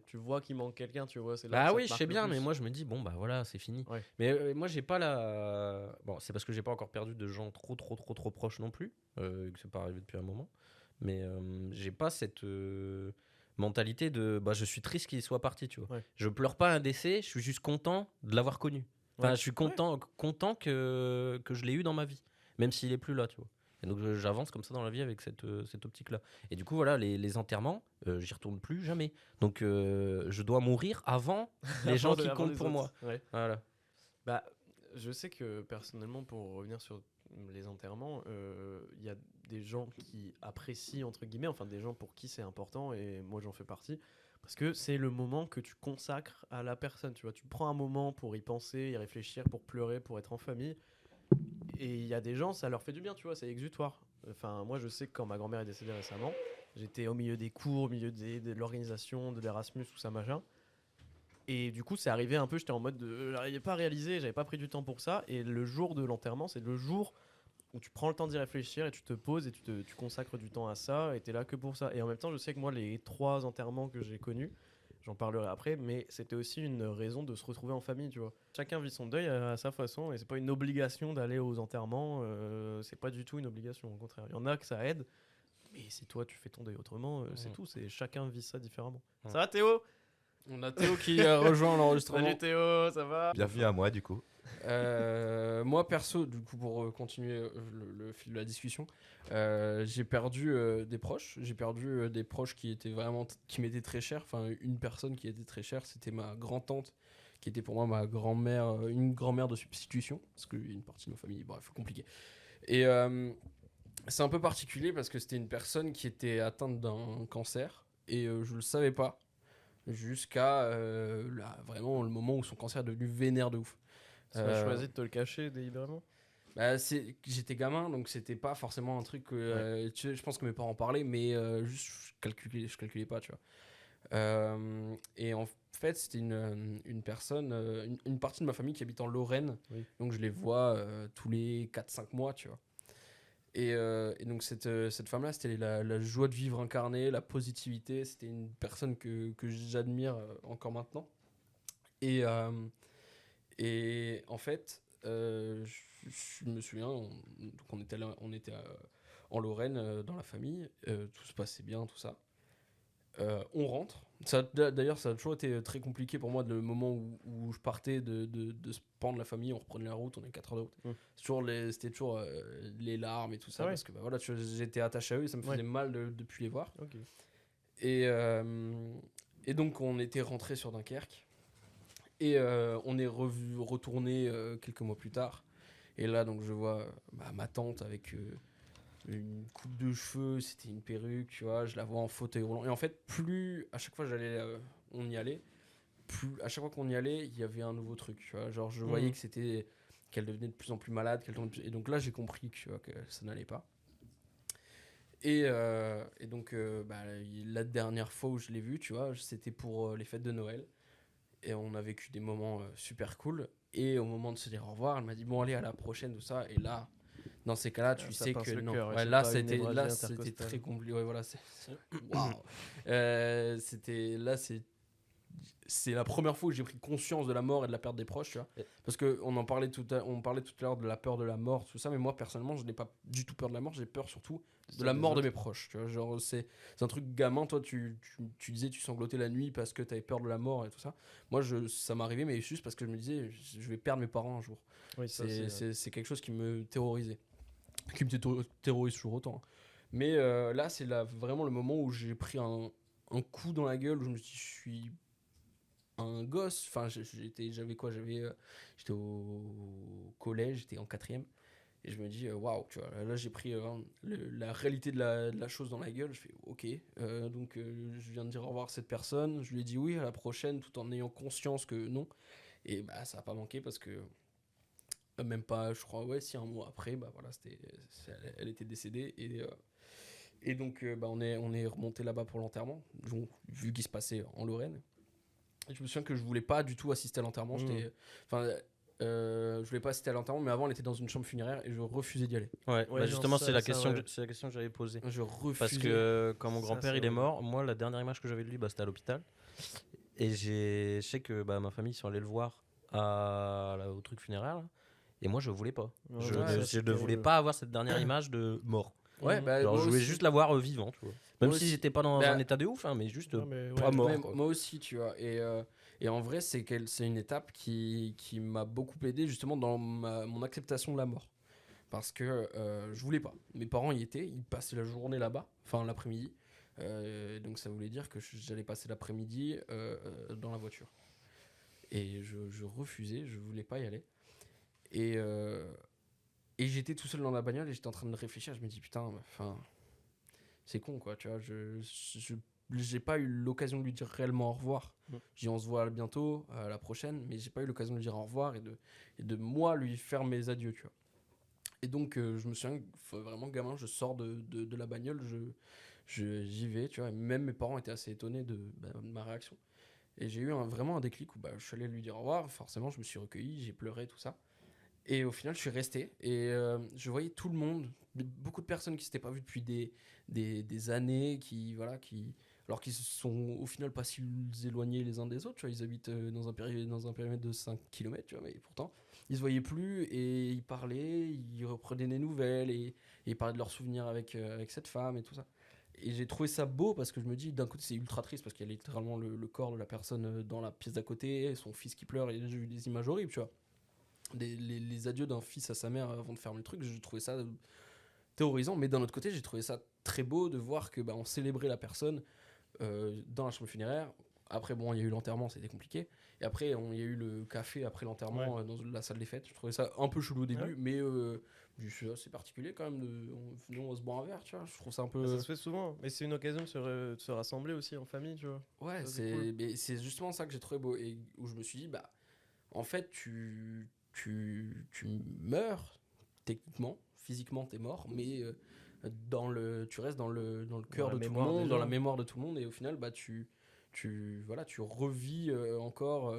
tu vois qu'il manque quelqu'un, tu vois. Là oui, je sais bien, mais moi, je me dis, bon, bah voilà, c'est fini. Mais moi, j'ai pas la. Bon, c'est parce que j'ai pas encore perdu de gens trop proches non plus, que c'est pas arrivé depuis un moment. Mais j'ai pas cette. Mentalité de je suis triste qu'il soit parti, tu vois. Je pleure pas un décès, je suis juste content de l'avoir connu. Enfin, je suis content que je l'ai eu dans ma vie, même s'il est plus là, tu vois. Et donc j'avance comme ça dans la vie avec cette optique-là. Et du coup, voilà, les enterrements, j'y retourne plus jamais. Donc je dois mourir avant les gens qui comptent pour moi. Voilà. Bah, je sais que personnellement, pour revenir sur les enterrements, il y a des gens qui apprécient, entre guillemets, enfin des gens pour qui c'est important, et moi j'en fais partie, parce que c'est le moment que tu consacres à la personne, tu vois. Tu prends un moment pour y penser, y réfléchir, pour pleurer, pour être en famille. Et il y a des gens, ça leur fait du bien, tu vois, c'est exutoire. Enfin, moi je sais que quand ma grand-mère est décédée récemment, j'étais au milieu des cours, au milieu de l'organisation, de l'Erasmus, tout ça, machin. Et du coup, c'est arrivé un peu, j'étais en mode j'arrivais pas à réaliser, j'avais pas pris du temps pour ça. Et le jour de l'enterrement, c'est le jour où tu prends le temps d'y réfléchir et tu te poses et tu consacres du temps à ça et t'es là que pour ça. Et en même temps, je sais que moi, les 3 enterrements que j'ai connus, j'en parlerai après, mais c'était aussi une raison de se retrouver en famille, tu vois. Chacun vit son deuil à sa façon et c'est pas une obligation d'aller aux enterrements, c'est pas du tout une obligation, au contraire. Il y en a que ça aide, mais si toi tu fais ton deuil autrement, c'est tout, chacun vit ça différemment. Ça va Théo ? On a Théo qui a rejoint l'enregistrement. Salut Théo, ça va ? Bienvenue à moi du coup. Moi perso, du coup, pour continuer le fil de la discussion, j'ai perdu des proches. J'ai perdu des proches qui m'étaient très chers. Enfin, une personne qui était très chère, c'était ma grand-tante, qui était pour moi ma grand-mère, une grand-mère de substitution, parce qu'il y a une partie de ma famille, bref, compliqué. Et c'est un peu particulier parce que c'était une personne qui était atteinte d'un cancer et je le savais pas jusqu'à vraiment le moment où son cancer est devenu vénère de ouf. Tu as choisi de te le cacher délibérément ? J'étais gamin, donc c'était pas forcément un truc que je pense que mes parents parlaient, mais juste je calculais pas, tu vois. Et en fait, c'était une personne, une partie de ma famille qui habite en Lorraine, donc je les vois tous les 4-5 mois, tu vois. Et donc cette femme-là, c'était la joie de vivre incarnée, la positivité. C'était une personne que j'admire encore maintenant. Et en fait, je me souviens, on était en Lorraine dans la famille, tout se passait bien, tout ça. On rentre. D'ailleurs, ça a toujours été très compliqué pour moi, le moment où je partais de ce pan de la famille, on reprenait la route, on est 4 heures de route. C'était toujours les larmes et tout ça, parce que voilà, j'étais attaché à eux et ça me faisait mal de plus les voir. Et donc, on était rentré sur Dunkerque et on est retourné quelques mois plus tard. Et là, donc, je vois ma tante avec une coupe de cheveux, c'était une perruque, tu vois, je la vois en fauteuil roulant. Et en fait, plus à chaque fois on y allait, plus à chaque fois qu'on y allait, il y avait un nouveau truc, tu vois. Genre, je voyais qu'elle devenait de plus en plus malade, et donc là, j'ai compris que ça n'allait pas. Et donc, la dernière fois où je l'ai vue, tu vois, c'était pour les fêtes de Noël. Et on a vécu des moments super cool. Et au moment de se dire au revoir, elle m'a dit bon allez à la prochaine tout ça. Et là, dans ces cas-là, tu Ça sais pince que le non. cœur, ouais, Ouais, c'est là pas une hémorragie c'était intercostale. très compliqué. Ouais, voilà, waouh. C'est la première fois où j'ai pris conscience de la mort et de la perte des proches, tu vois. Parce que on parlait tout à l'heure de la peur de la mort, tout ça, mais moi personnellement, je n'ai pas du tout peur de la mort, j'ai peur surtout de la mort de mes proches, tu vois. Genre c'est un truc gamin, toi tu disais tu sanglotais la nuit parce que tu avais peur de la mort et tout ça. Moi ça m'arrivait mais juste parce que je me disais je vais perdre mes parents un jour. Oui, ça, C'est quelque chose qui me terrorisait. Qui me terrorise toujours autant. Mais là c'est vraiment le moment où j'ai pris un coup dans la gueule où je me suis dit, je suis un gosse, enfin j'étais au collège, j'étais en 4ème et je me dis waouh, tu vois, là j'ai pris la réalité de la chose dans la gueule, je fais ok, donc je viens de dire au revoir à cette personne, je lui ai dit oui à la prochaine tout en ayant conscience que non, et bah ça a pas manqué parce que même pas, je crois, ouais, si un mois après, bah voilà, elle était décédée et donc on est remonté là-bas pour l'enterrement, donc, vu qu'il se passait en Lorraine. Et je me souviens que je voulais pas du tout assister à l'enterrement. Je voulais pas assister à l'enterrement, mais avant, elle était dans une chambre funéraire et je refusais d'y aller. Ouais, Ouais, justement, ça, c'est la ça, question, ouais. c'est la question que j'avais posée. Je refusais. Parce que quand mon grand-père c'est il est horrible. mort, moi la dernière image que j'avais de lui, c'était à l'hôpital. Et je sais que ma famille ils sont allés le voir au truc funéraire. Là. Et moi je voulais pas. Ouais, Je ça, ne c'est voulais terrible. pas avoir cette dernière image de mort. Ouais, bah, Genre moi je voulais aussi. juste la voir vivant, tu vois. Même Moi si aussi. j'étais pas dans Bah, un état de ouf, hein, mais juste Non, mais pas ouais. mort. Ouais, Quoi. moi aussi, tu vois. Et en vrai, c'est une étape qui m'a beaucoup aidé justement dans mon acceptation de la mort. Parce que je voulais pas. Mes parents y étaient, ils passaient la journée là-bas, enfin l'après-midi. Donc ça voulait dire que j'allais passer l'après-midi dans la voiture. Et je refusais, je voulais pas y aller. Et j'étais tout seul dans la bagnole et j'étais en train de réfléchir. Je me dis putain, enfin, c'est con quoi, tu vois. J'ai pas eu l'occasion de lui dire réellement au revoir. J'ai dit on se voit bientôt, à la prochaine, mais j'ai pas eu l'occasion de lui dire au revoir et de moi lui faire mes adieux, tu vois. Et donc je me souviens, vraiment gamin, je sors de la bagnole, j'y vais, tu vois. Et même mes parents étaient assez étonnés de ma réaction. Et j'ai eu vraiment un déclic où je suis allé lui dire au revoir. Forcément, je me suis recueilli, j'ai pleuré, tout ça. Et au final, je suis resté. Et je voyais tout le monde, beaucoup de personnes qui ne s'étaient pas vues depuis des années, alors qu'ils se sont au final pas si éloignés les uns des autres. Tu vois, ils habitent dans un périmètre de 5 km, tu vois, mais pourtant, ils se voyaient plus et ils parlaient, ils reprenaient des nouvelles et ils parlaient de leurs souvenirs avec cette femme et tout ça. Et j'ai trouvé ça beau parce que je me dis, d'un côté, c'est ultra triste parce qu'il y a littéralement le corps de la personne dans la pièce d'à côté, son fils qui pleure, et j'ai vu des images horribles, tu vois. Les adieux d'un fils à sa mère avant de fermer le truc, j'ai trouvé ça terrorisant, mais d'un autre côté, j'ai trouvé ça très beau de voir que on célébrait la personne dans la chambre funéraire. Après, bon, il y a eu l'enterrement, c'était compliqué. Et après, il y a eu le café après l'enterrement dans la salle des fêtes. Je trouvais ça un peu chelou au début, mais c'est particulier quand même. On se boit un verre, tu vois. Je trouve ça un peu. Ça se fait souvent, mais c'est une occasion de se rassembler aussi en famille, tu vois. Ouais, Ça, c'est cool. mais c'est justement ça que j'ai trouvé beau. Et où je me suis dit, en fait, tu meurs, techniquement, physiquement, t'es mort, mais tu restes dans le cœur de tout le monde, dans la mémoire de tout le monde, et au final, tu revis encore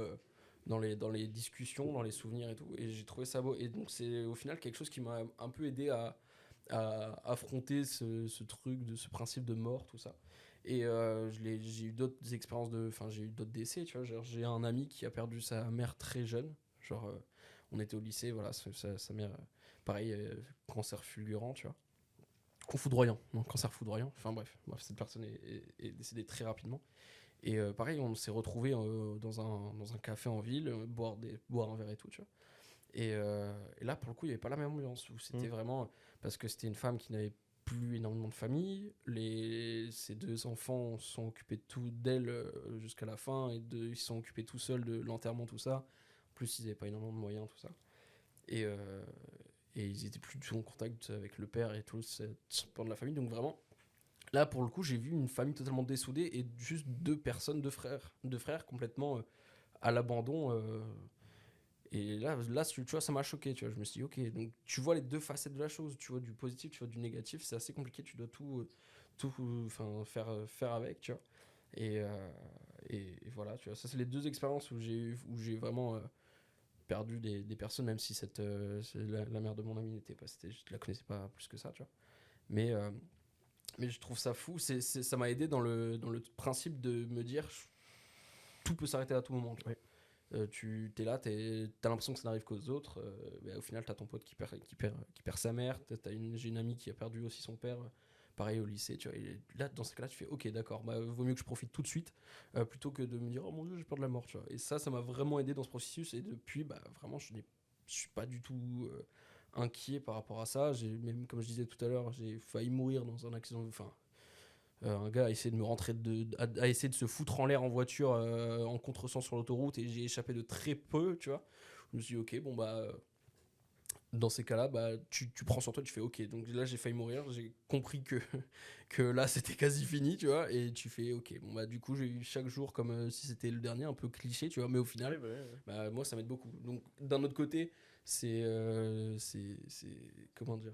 dans les discussions, dans les souvenirs et tout, et j'ai trouvé ça beau. Et donc c'est au final quelque chose qui m'a un peu aidé à affronter ce truc, ce principe de mort, tout ça. Et j'ai eu d'autres expériences j'ai eu d'autres décès, tu vois. Genre, j'ai un ami qui a perdu sa mère très jeune, genre on était au lycée, voilà, sa mère, pareil, cancer fulgurant, tu vois. Ou foudroyant, non, cancer foudroyant, enfin bref, cette personne est décédée très rapidement. Et pareil, on s'est retrouvés dans un café en ville, boire un verre et tout, tu vois. Et là, pour le coup, il n'y avait pas la même ambiance, où c'était vraiment, parce que c'était une femme qui n'avait plus énormément de famille, ses 2 enfants sont occupés d'elle jusqu'à la fin, et ils se sont occupés tout seuls de l'enterrement, tout ça. En plus, ils n'avaient pas énormément de moyens, tout ça. et ils étaient plus du tout en contact avec le père et tout ce pan de la famille. Donc vraiment, là pour le coup, j'ai vu une famille totalement dessoudée et juste deux frères complètement à l'abandon. Et là, tu vois, ça m'a choqué. Tu vois, je me suis dit, ok, donc tu vois les deux facettes de la chose. Tu vois du positif, tu vois du négatif. C'est assez compliqué. Tu dois tout faire avec, tu vois. Et voilà, tu vois, ça c'est les deux expériences où j'ai vraiment perdu des personnes, même si la mère de mon ami n'était pas, je la connaissais pas plus que ça, tu vois. Mais je trouve ça fou. Ça m'a aidé dans le principe de me dire, tout peut s'arrêter à tout moment. Tu vois. Tu es là, t'as l'impression que ça n'arrive qu'aux autres. Mais au final, t'as ton pote qui perd sa mère. J'ai une amie qui a perdu aussi son père. Pareil au lycée, tu vois. Et là, dans ce cas-là, tu fais ok, d'accord, vaut mieux que je profite tout de suite plutôt que de me dire oh mon dieu, j'ai peur de la mort, tu vois. Et ça m'a vraiment aidé dans ce processus. Et depuis, vraiment, je suis pas du tout inquiet par rapport à ça. Même, comme je disais tout à l'heure, j'ai failli mourir dans un accident. Enfin, un gars a essayé de me rentrer a essayé de se foutre en l'air en voiture en contresens sur l'autoroute et j'ai échappé de très peu, tu vois. Je me suis dit ok, dans ces cas-là, tu prends sur toi, tu fais ok. Donc là, j'ai failli mourir, j'ai compris que là, c'était quasi fini, tu vois. Et tu fais ok. Du coup, j'ai eu chaque jour comme si c'était le dernier, un peu cliché, tu vois. Mais au final, moi, ça m'aide beaucoup. Donc d'un autre côté, c'est comment dire,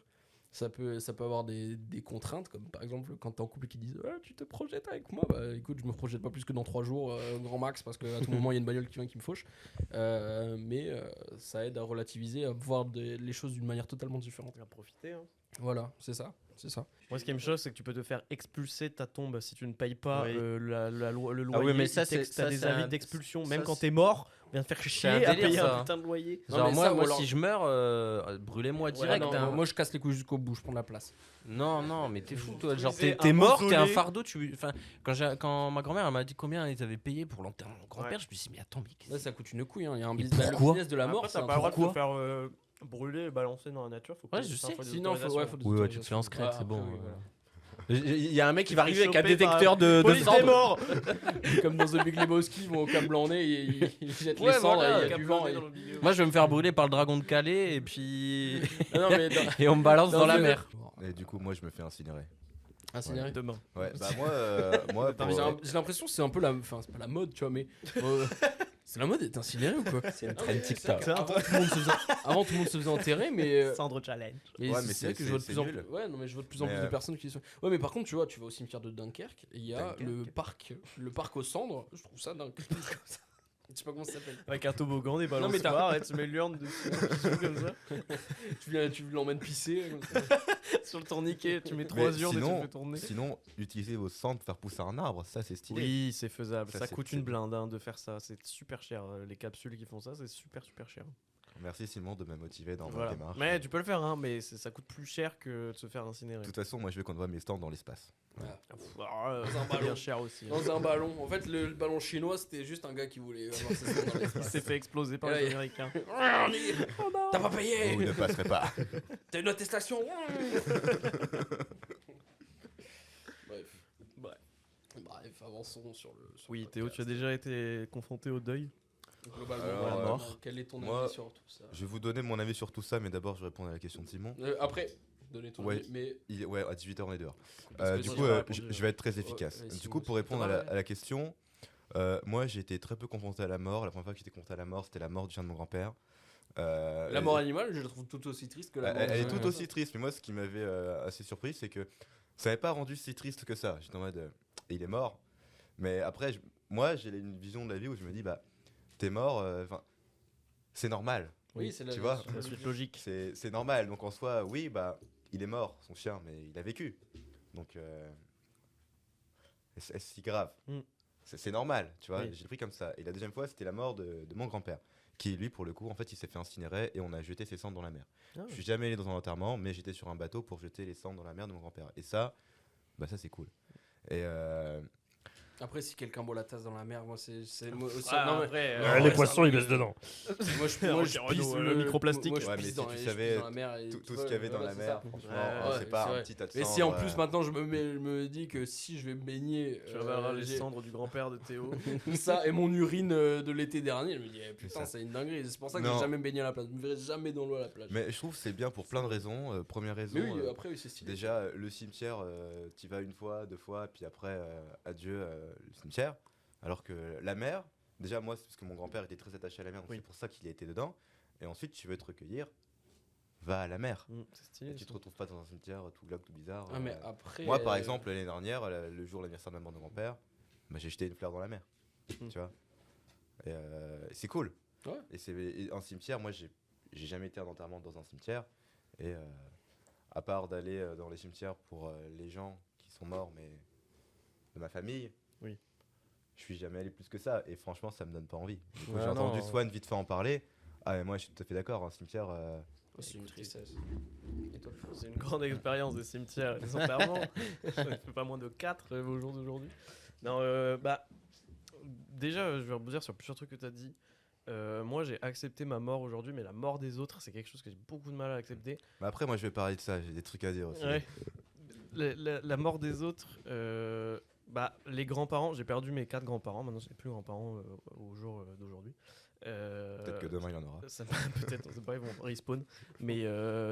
ça peut avoir des contraintes, comme par exemple quand t'es en couple et qu'ils disent tu te projettes avec moi, écoute, je me projette pas plus que dans 3 jours grand max, parce qu'à tout moment il y a une bagnole qui vient qui me fauche, mais ça aide à relativiser, à voir les choses d'une manière totalement différente, à profiter, hein. Voilà, c'est ça. Moi, ce qui me choque, c'est que tu peux te faire expulser de ta tombe si tu ne payes pas Oui. le loyer. Ah oui, mais t'as des c'est avis d'expulsion. Même quand c'est- t'es mort, on vient te faire chier un à délire, payer ça. un putain de loyer. Genre, mais moi, ça, ou alors- si je meurs, brûlez-moi direct. Non, hein. moi je casse les couilles jusqu'au bout, je prends de la place. Non, mais t'es fou, toi. Genre, Construisez t'es un mort, t'es un mausolée. fardeau. Enfin, quand ma grand-mère elle m'a dit combien ils avaient payé pour l'enterrement de mon grand-père, Ouais. je me suis dit, mais attends, mais qu'est-ce Là ça coûte une couille, il y a un Mais business, le pourquoi business de la mort, Après, c'est t'as un pas le droit de truc. te faire brûler et balancer dans la nature. Faut Ouais, payer je sais. des Sinon, faut autorisations. des Oui, ouais, tu te fais autorisations. en secret, c'est bon. après, voilà. Il y a un mec qui va arriver avec un Chopé par détecteur de police des cendres. morts. Comme dans The Big Lebowski, ils vont au câble en nez et ils jettent les Ouais, cendres voilà, et il y a du vent. Moi, je vais me faire brûler par le dragon de Calais et puis. Non, mais Et on me balance dans la The- mer. Et du coup, moi, je me fais incinérer. Incinéré. Demain. Ouais, moi Attends, j'ai l'impression que c'est un peu enfin c'est pas la mode, tu vois, mais c'est la mode d'être incinéré ou quoi? C'est une Non, trend mais TikTok. c'est vrai que avant tout le monde se faisait enterrer, mais Cendre challenge. Ouais, mais c'est vrai que je vois de plus en plus. nul. Ouais, non, mais je vois de plus en Mais, plus de personnes qui sont. Ouais, mais par contre, tu vois, tu vas au cimetière de Dunkerque, et il y a Dunkerque. le parc aux cendres. Je trouve ça dingue. Je sais pas comment ça s'appelle. Avec un toboggan, des Non, mais balançoires, et tu mets l'urne dessus. comme ça. Tu l'emmènes pisser. Sur le tourniquet, tu mets Mais 3 urnes et tu sinon- le fais tourner. Sinon, utiliser vos cendres pour faire pousser un arbre, ça c'est stylé. Oui, c'est faisable. Ça, Ça c'est- coûte c'est une bien. blinde de faire ça. C'est super cher. Les capsules qui font ça, c'est super cher. Merci Simon de me motiver dans Voilà. ma démarche. Mais tu peux le faire, hein, mais ça coûte plus cher que de se faire incinérer. De toute façon, moi je veux qu'on voit mes stands dans l'espace. C'est un ballon. bien cher aussi. hein. Dans un ballon. En fait, le ballon chinois, c'était juste un gars qui voulait avoir ses cendres dans Il l'espace. s'est fait exploser par Ouais. les Américains. T'as pas payé. Vous ne passerez pas. T'as une attestation. Bref, avançons sur le. Oui, le Théo, tu as podcast. déjà été confronté au deuil. Globalement, Alors, voilà, mort. quel est ton moi, avis sur tout ça? Je vais vous donner mon avis sur tout ça, mais d'abord je vais répondre à la question de Simon. Après, donnez ton Ouais. avis, mais Ouais, à 18h on est dehors. Parce que Du moi, coup, j'ai pas répondu, je vais être très efficace. ouais, Du Simon, coup, pour c'est répondre pas à mal, la question, moi j'ai été très peu confronté à la mort. La première fois que j'étais confronté à la mort, c'était la mort du chien de mon grand-père. la mort animale, je la trouve tout aussi triste que la mort. Elle est de- tout aussi triste, mais moi ce qui m'avait assez surpris, c'est que ça n'avait pas rendu si triste que ça. J'étais en mode, il est mort. Mais après, moi j'ai une vision de la vie où je me dis, bah, t'es mort, c'est normal. Oui, c'est la Tu vois, La suite logique. C'est normal. Donc en soi, oui, bah, il est mort, son chien, mais il a vécu. Donc, est-ce si grave? Mm. C'est normal, tu vois. Oui. J'ai pris comme ça. Et la deuxième fois, c'était la mort de mon grand-père, qui lui, pour le coup, en fait, il s'est fait incinérer et on a jeté ses cendres dans la mer. Ah. Je suis jamais allé dans un enterrement, mais j'étais sur un bateau pour jeter les cendres dans la mer de mon grand-père. Et ça, bah ça c'est cool. Et Après, si quelqu'un boit la tasse dans la mer, moi, c'est moi aussi. Ah, non, mais- après, non, les ouais, poissons, ça- ils baissent dedans. Moi, je Renaud, pisse le microplastique. Moi, je Ouais, mais pisse si dans tu je pisse savais dans la mer et tout tu ce vois, qu'il y avait dans voilà, la c'est mer, ça. franchement, Ouais, c'est pas c'est un vrai. petit tas de Mais sang. si en plus maintenant je me dis que si je vais me baigner, Tu reverras les j'ai- cendres du grand-père de Théo. ça et mon urine de l'été dernier, je me dis putain ça. c'est une dinguerie. C'est pour ça que Non. j'ai jamais baigné à la plage. Je me verrai jamais dans l'eau à la plage. Mais je trouve que c'est bien pour plein de raisons. Première raison, Mais oui, après oui, c'est stylé. déjà le cimetière, t'y vas une fois, deux fois, puis après adieu le cimetière. Alors que la mer, déjà moi c'est parce que mon grand-père était très attaché à la mer, donc Oui. c'est pour ça qu'il a été dedans. Et ensuite tu veux te recueillir, va à la mer. C'est stylé. Et tu te retrouves pas dans un cimetière tout glauque, tout bizarre. Ah, mais après Moi par exemple l'année dernière, le jour de l'anniversaire de ma mort de grand-père, bah, j'ai jeté une fleur dans la mer. Mm. Tu vois. Et c'est cool. Ouais. Et un cimetière, moi j'ai jamais été à un enterrement dans un cimetière. Et à part d'aller dans les cimetières pour les gens qui sont morts, mais de ma famille, Oui. je suis jamais allé plus que ça. Et franchement, ça me donne pas envie. Du coup, Ouais, j'ai non. entendu Swan vite fait en parler. Ah, mais moi je suis tout à fait d'accord, un cimetière. Oh, c'est une tristesse. Et toi, C'est une grande expérience des cimetières et des enterrements. Ça ne fait pas moins de 4 au jour d'aujourd'hui. Non, déjà, je vais rebondir sur plusieurs trucs que tu as dit. Moi, j'ai accepté ma mort aujourd'hui, mais la mort des autres, c'est quelque chose que j'ai beaucoup de mal à accepter. Mais après, moi je vais parler de ça, j'ai des trucs à dire aussi. Ouais. La mort des autres, les grands-parents, j'ai perdu mes 4 grands-parents, maintenant je n'ai plus grands-parents au jour d'aujourd'hui. Peut-être que demain il y en aura. Peut-être, on sait pas, ils vont respawn. Mais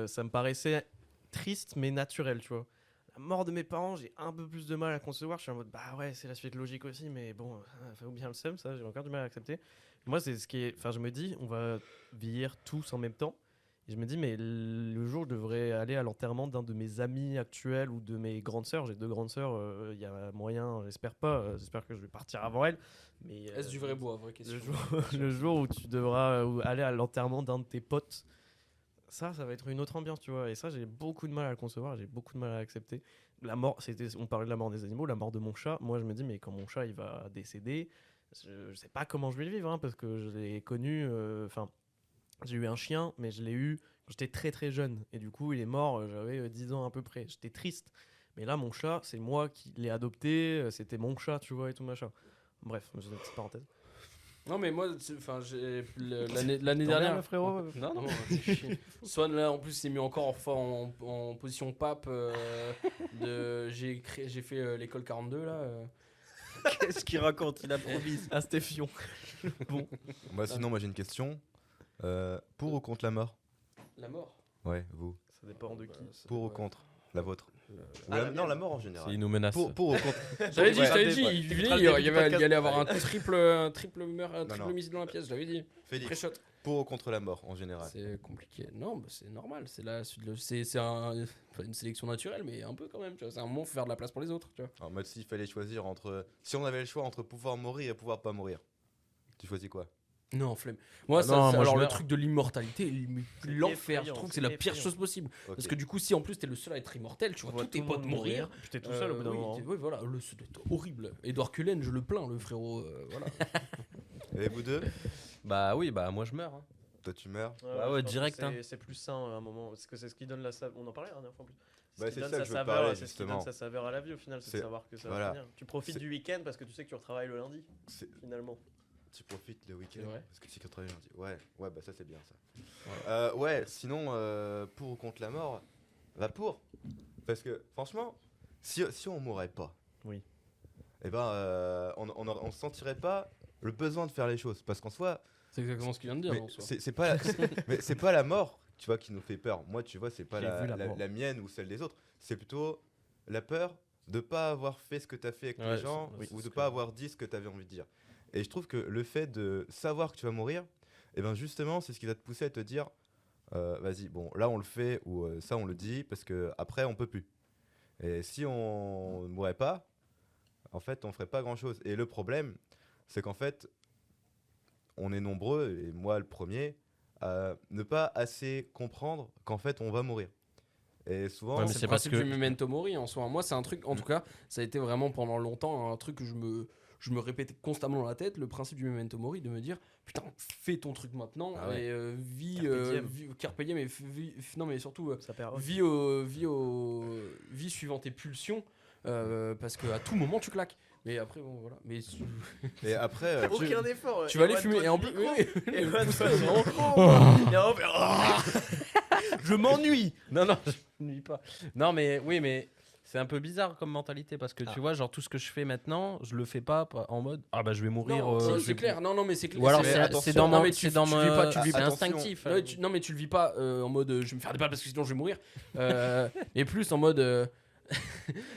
ça me paraissait triste, mais naturel, tu vois. La mort de mes parents, j'ai un peu plus de mal à concevoir. Je suis en mode, bah ouais, c'est la suite logique aussi, mais bon, ça fait bien le seum, ça, j'ai encore du mal à accepter. Moi, c'est ce qui est. Enfin, je me dis, on va vieillir tous en même temps. Et je me dis, mais le jour, je devrais aller à l'enterrement d'un de mes amis actuels ou de mes grandes sœurs. J'ai 2 grandes sœurs, il y a moyen, j'espère pas, j'espère que je vais partir avant elles. Mais, est-ce du vrai bois, vraie question. le jour où tu devras aller à l'enterrement d'un de tes potes, ça va être une autre ambiance, tu vois. Et ça, j'ai beaucoup de mal à le concevoir, j'ai beaucoup de mal à l'accepter. La mort, on parlait de la mort des animaux, la mort de mon chat. Moi, je me dis, mais quand mon chat il va décéder, je sais pas comment je vais le vivre, hein, parce que je l'ai connu. Enfin, j'ai eu un chien, mais je l'ai eu quand j'étais très très jeune. Et du coup, il est mort, j'avais 10 ans à peu près. J'étais triste. Mais là, mon chat, c'est moi qui l'ai adopté, c'était mon chat, tu vois, et tout machin. Bref, c'est une petite parenthèse. Non mais moi, enfin l'année dernière, frérot. non, Swan là en plus s'est mis encore en position pape. J'ai fait l'école 42 là. Qu'est-ce qu'il raconte? Il improvise. Ah, c'était Fion. Bon. Bah, sinon, moi j'ai une question. Pour ou contre la mort? La mort. Ouais, vous. Ça dépend de qui. Pour ou contre la vôtre? Ah, Non, la mort en général. Il nous menace. Pour ou contre? J'avais dit, Ouais. je t'avais dit, Ouais. il Fera le y début du podcast. allait avoir un triple non. missile dans la pièce, je l'avais dit. Félix, Pré-shot. pour ou contre la mort en général? C'est compliqué. Non, bah, c'est normal. C'est une sélection naturelle, mais un peu quand même. Tu vois, c'est un moment, faut faire de la place pour les autres. Tu vois. En mode, s'il fallait choisir entre. Si on avait le choix entre pouvoir mourir et pouvoir pas mourir, tu choisis quoi? Non, flemme. Moi, Ah non, moi, alors je le meurs. truc de l'immortalité, l'enfer, je effrayant, trouve que c'est c'est la pire effrayant. chose possible. Ok. Parce que du coup, si en plus t'es le seul à être immortel, tu vois tous tes le potes monde mourir. Puis t'es tout seul au bout d'un oui, moment. oui, voilà, ça doit être horrible. Edouard Cullen, je le plains, le frérot. Voilà. Et vous deux? Bah oui, bah moi je meurs. Hein. Toi, tu meurs? Bah ouais, je pense direct, que hein. C'est plus sain à un moment. Parce que c'est ce qui donne la saveur. On en parlait la dernière fois en plus. Bah, Ce qui c'est donne ça sa que je veux saveur, parler, c'est ce qui donne justement. sa saveur à la vie au final, c'est de C'est- savoir que ça voilà. va finir. Tu profites C'est- du week-end parce que tu sais que tu retravailles le lundi, C'est- finalement. Tu profites le week-end C'est vrai. parce que tu sais que tu travailles lundi. Ouais, bah ça c'est bien ça. Ouais, sinon, pour ou contre la mort? Bah pour. Parce que franchement, si on mourrait pas, Oui. et ben on sentirait pas le besoin de faire les choses. Parce qu'en soi, C'est exactement ce qu'il vient de dire. mais en soi. c'est pas, mais c'est pas la mort, tu vois, qui nous fait peur. Moi, tu vois, c'est pas J'ai vu la mort. la mienne ou celle des autres. C'est plutôt la peur de pas avoir fait ce que tu as fait avec Ouais, les gens oui, ou c'est de ce pas que- avoir dit ce que tu avais envie de dire. Et je trouve que le fait de savoir que tu vas mourir, et ben justement, c'est ce qui va te pousser à te dire vas-y, bon, là on le fait ou ça on le dit parce que après on peut plus. Et si on ne mourrait pas, en fait, on ferait pas grand-chose. Et le problème, c'est qu'en fait, on est nombreux, et moi le premier, à ne pas assez comprendre qu'en fait on va mourir. Et souvent, Ouais, mais c'est c'est le parce principe que- du memento mori en soi. Moi, c'est un truc, en tout cas, ça a été vraiment pendant longtemps un truc que je me répétais constamment dans la tête, le principe du memento mori, de me dire putain, fais ton truc maintenant Ah ouais. et vis carpe diem, et non mais surtout Ça perd. vis suivant tes pulsions parce que à tout moment tu claques. Mais après, bon, voilà. Mais Et après, Aucun effort. tu vas aller Ewan, fumer. toi, Et en du plus, micro. oui, Ewan, toi, du micro. Et hop, je m'ennuie. Non, je m'ennuie pas. Non, mais oui, mais c'est un peu bizarre comme mentalité parce que tu vois, genre tout ce que je fais maintenant, je le fais pas en mode ah bah je vais mourir. non, je c'est vais- clair. Non, mais c'est clair. Ou alors Mais c'est attention. dans Non, mon, mais c'est dans tu mon, vis pas, tu vis c'est pas. instinctif. Non, mais tu le vis pas en mode je vais me faire des pâtes parce que sinon je vais mourir. Et plus en mode.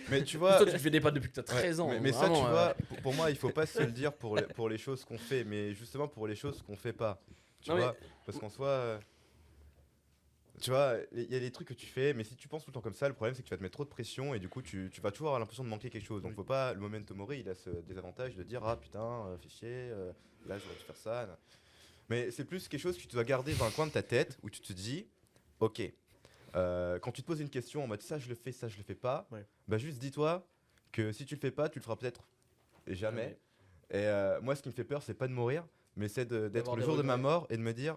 mais tu vois, Toi, tu te fais des pâtes depuis que t'as 13 ans. mais ça, vraiment, tu vois, pour moi, il faut pas se le dire pour les choses qu'on fait, mais justement pour les choses qu'on fait pas. Tu Non, mais- vois, parce qu'en soi, tu vois, il y a des trucs que tu fais, mais si tu penses tout le temps comme ça, le problème c'est que tu vas te mettre trop de pression et du coup, tu vas toujours avoir l'impression de manquer quelque chose. Donc, faut pas, le memento mori, il a ce désavantage de dire ah putain, fais chier, là j'aurais dû faire ça. Mais c'est plus quelque chose que tu dois garder dans un coin de ta tête où tu te dis, ok. Quand tu te poses une question en mode ça je le fais pas, Ouais. bah juste dis-toi que si tu le fais pas, tu le feras peut-être jamais. Et moi ce qui me fait peur c'est pas de mourir, mais c'est d'être D'avoir le des jour de ma regrets. mort et de me dire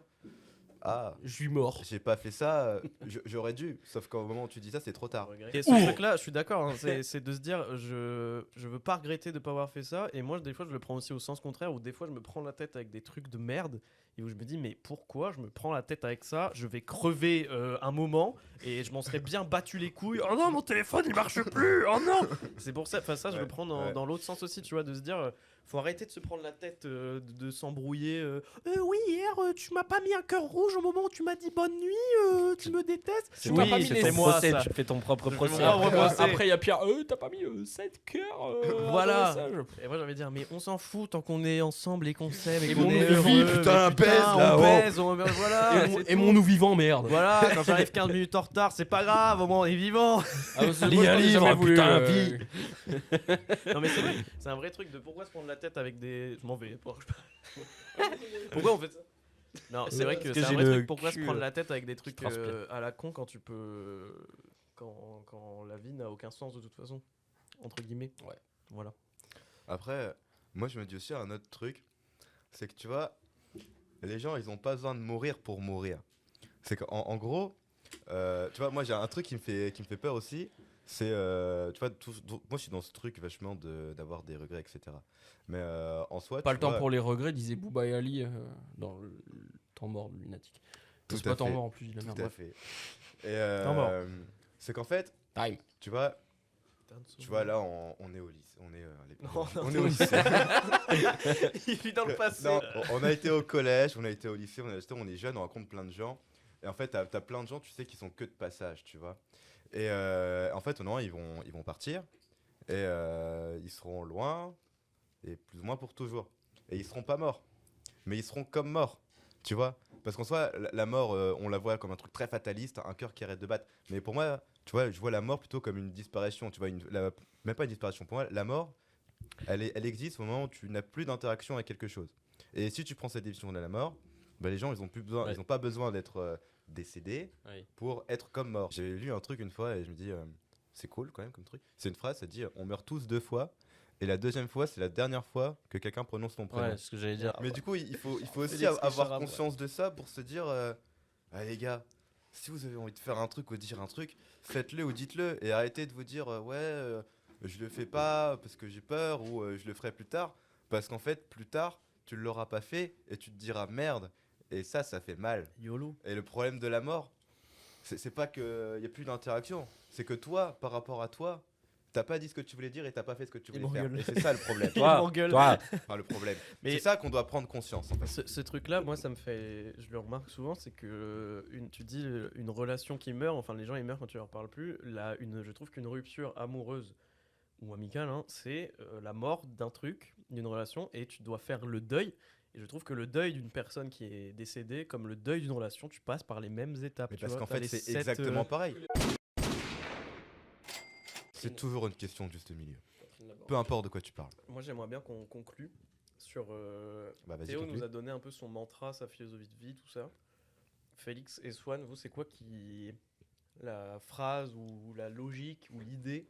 ah Je suis mort. j'ai pas fait ça, j'aurais dû. Sauf qu'au moment où tu dis ça c'est trop tard. Et ce truc-là, je suis d'accord, hein, c'est de se dire je veux pas regretter de pas avoir fait ça. Et moi, des fois, je le prends aussi au sens contraire, où des fois, je me prends la tête avec des trucs de merde. Et où je me dis, mais pourquoi je me prends la tête avec ça? Je vais crever un moment et je m'en serais bien battu les couilles. Oh non, mon téléphone il marche plus! Oh non! C'est pour ça, enfin, ça, je le prends dans l'autre sens aussi, tu vois, de se dire. Faut arrêter de se prendre la tête, de s'embrouiller. Oui, hier, tu m'as pas mis un cœur rouge au moment où tu m'as dit bonne nuit, tu me détestes. C'est Oui, pas mis c'est les ton moi, procès, ça. tu fais ton propre Je procès. fais mon propre procès. Après, il y a Pierre. T'as pas mis 7 cœurs Voilà. dans le message. Et moi j'ai envie de dire, mais on s'en fout tant qu'on est ensemble et qu'on s'aime et Et qu'on mon est vie, heureux. putain, mais baise, là, on oh. baise, voilà. Et mon nous vivant, merde. Voilà, quand j'arrive 15 minutes en retard, c'est pas grave, au moins on est vivant. Lis un livre, putain, vie. Non mais c'est vrai, c'est un vrai truc de pourquoi se prendre la tête avec des. Je m'en vais. Pourquoi on fait ça? Non, c'est vrai que Parce que c'est un j'ai vrai le truc. Pourquoi se cul, prendre la tête avec des trucs transpire. à la con quand tu peux. Quand la vie n'a aucun sens de toute façon. Entre guillemets. Ouais. Voilà. Après, moi je me dis aussi un autre truc, c'est que tu vois, les gens ils ont pas besoin de mourir pour mourir. C'est qu'en gros, tu vois, moi j'ai un truc qui me fait peur aussi, c'est, tu vois, moi je suis dans ce truc vachement d'avoir des regrets, etc. Mais en soi, Pas tu le temps vois, pour les regrets, disait Booba et Ali dans le temps mort de Lunatic. Tout C'est à pas temps fait. mort en plus, il a Tout merde. à Bref. fait. Et Temps mort. c'est qu'en fait, Time. tu vois là on est au lycée, Non, on est au lycée. Il vit dans le passé. Non, on a été au collège, on a été au lycée, on est jeune, on rencontre plein de gens. Et en fait, t'as plein de gens, tu sais, qui sont que de passage, tu vois. Et en fait, au moment, ils vont partir. Et ils seront loin, et plus ou moins pour toujours. Et ils seront pas morts. Mais ils seront comme morts, tu vois. Parce qu'en soi, la mort, on la voit comme un truc très fataliste, un cœur qui arrête de battre. Mais pour moi, tu vois, je vois la mort plutôt comme une disparition. Tu vois, même pas une disparition. Pour moi, la mort, elle existe au moment où tu n'as plus d'interaction avec quelque chose. Et si tu prends cette définition de la mort, bah, les gens, ils ont pas besoin d'être décédés pour être comme morts. J'avais lu un truc une fois et je me dis, c'est cool quand même comme truc. C'est une phrase, ça dit, on meurt tous 2 fois. Et la deuxième fois, c'est la dernière fois que quelqu'un prononce ton prénom. Ouais, c'est ce que j'allais dire. Mais du coup, il faut aussi Félix avoir Richard, conscience de ça pour se dire ah, les gars, si vous avez envie de faire un truc ou de dire un truc, faites-le ou dites-le. Et arrêtez de vous dire je le fais pas parce que j'ai peur ou je le ferai plus tard. Parce qu'en fait, plus tard, tu ne l'auras pas fait et tu te diras merde. Et ça fait mal. YOLO. Et le problème de la mort, c'est pas qu'il n'y a plus d'interaction. C'est que toi, par rapport à toi, t'as pas dit ce que tu voulais dire et t'as pas fait ce que tu Il voulais faire. m'engueule. Et c'est ça le problème. Il m'engueule. Enfin, le problème. Mais- C'est ça qu'on doit prendre conscience. En fait. Ce truc-là, moi, ça me fait. Je le remarque souvent, c'est que tu dis une relation qui meurt, enfin, les gens ils meurent quand tu leur parles plus. Je trouve qu'une rupture amoureuse ou amicale, hein, c'est la mort d'un truc, d'une relation, et tu dois faire le deuil. Et je trouve que le deuil d'une personne qui est décédée, comme le deuil d'une relation, tu passes par les mêmes étapes. Mais tu parce vois, qu'en t'as fait, les c'est 7, exactement pareil. C'est toujours une question de juste milieu. Peu importe de quoi tu parles. Moi, j'aimerais bien qu'on conclue sur. Bah, vas-y, Théo conclue. nous a donné un peu son mantra, sa philosophie de vie, tout ça. Félix et Swan, vous, c'est quoi la phrase ou la logique ou l'idée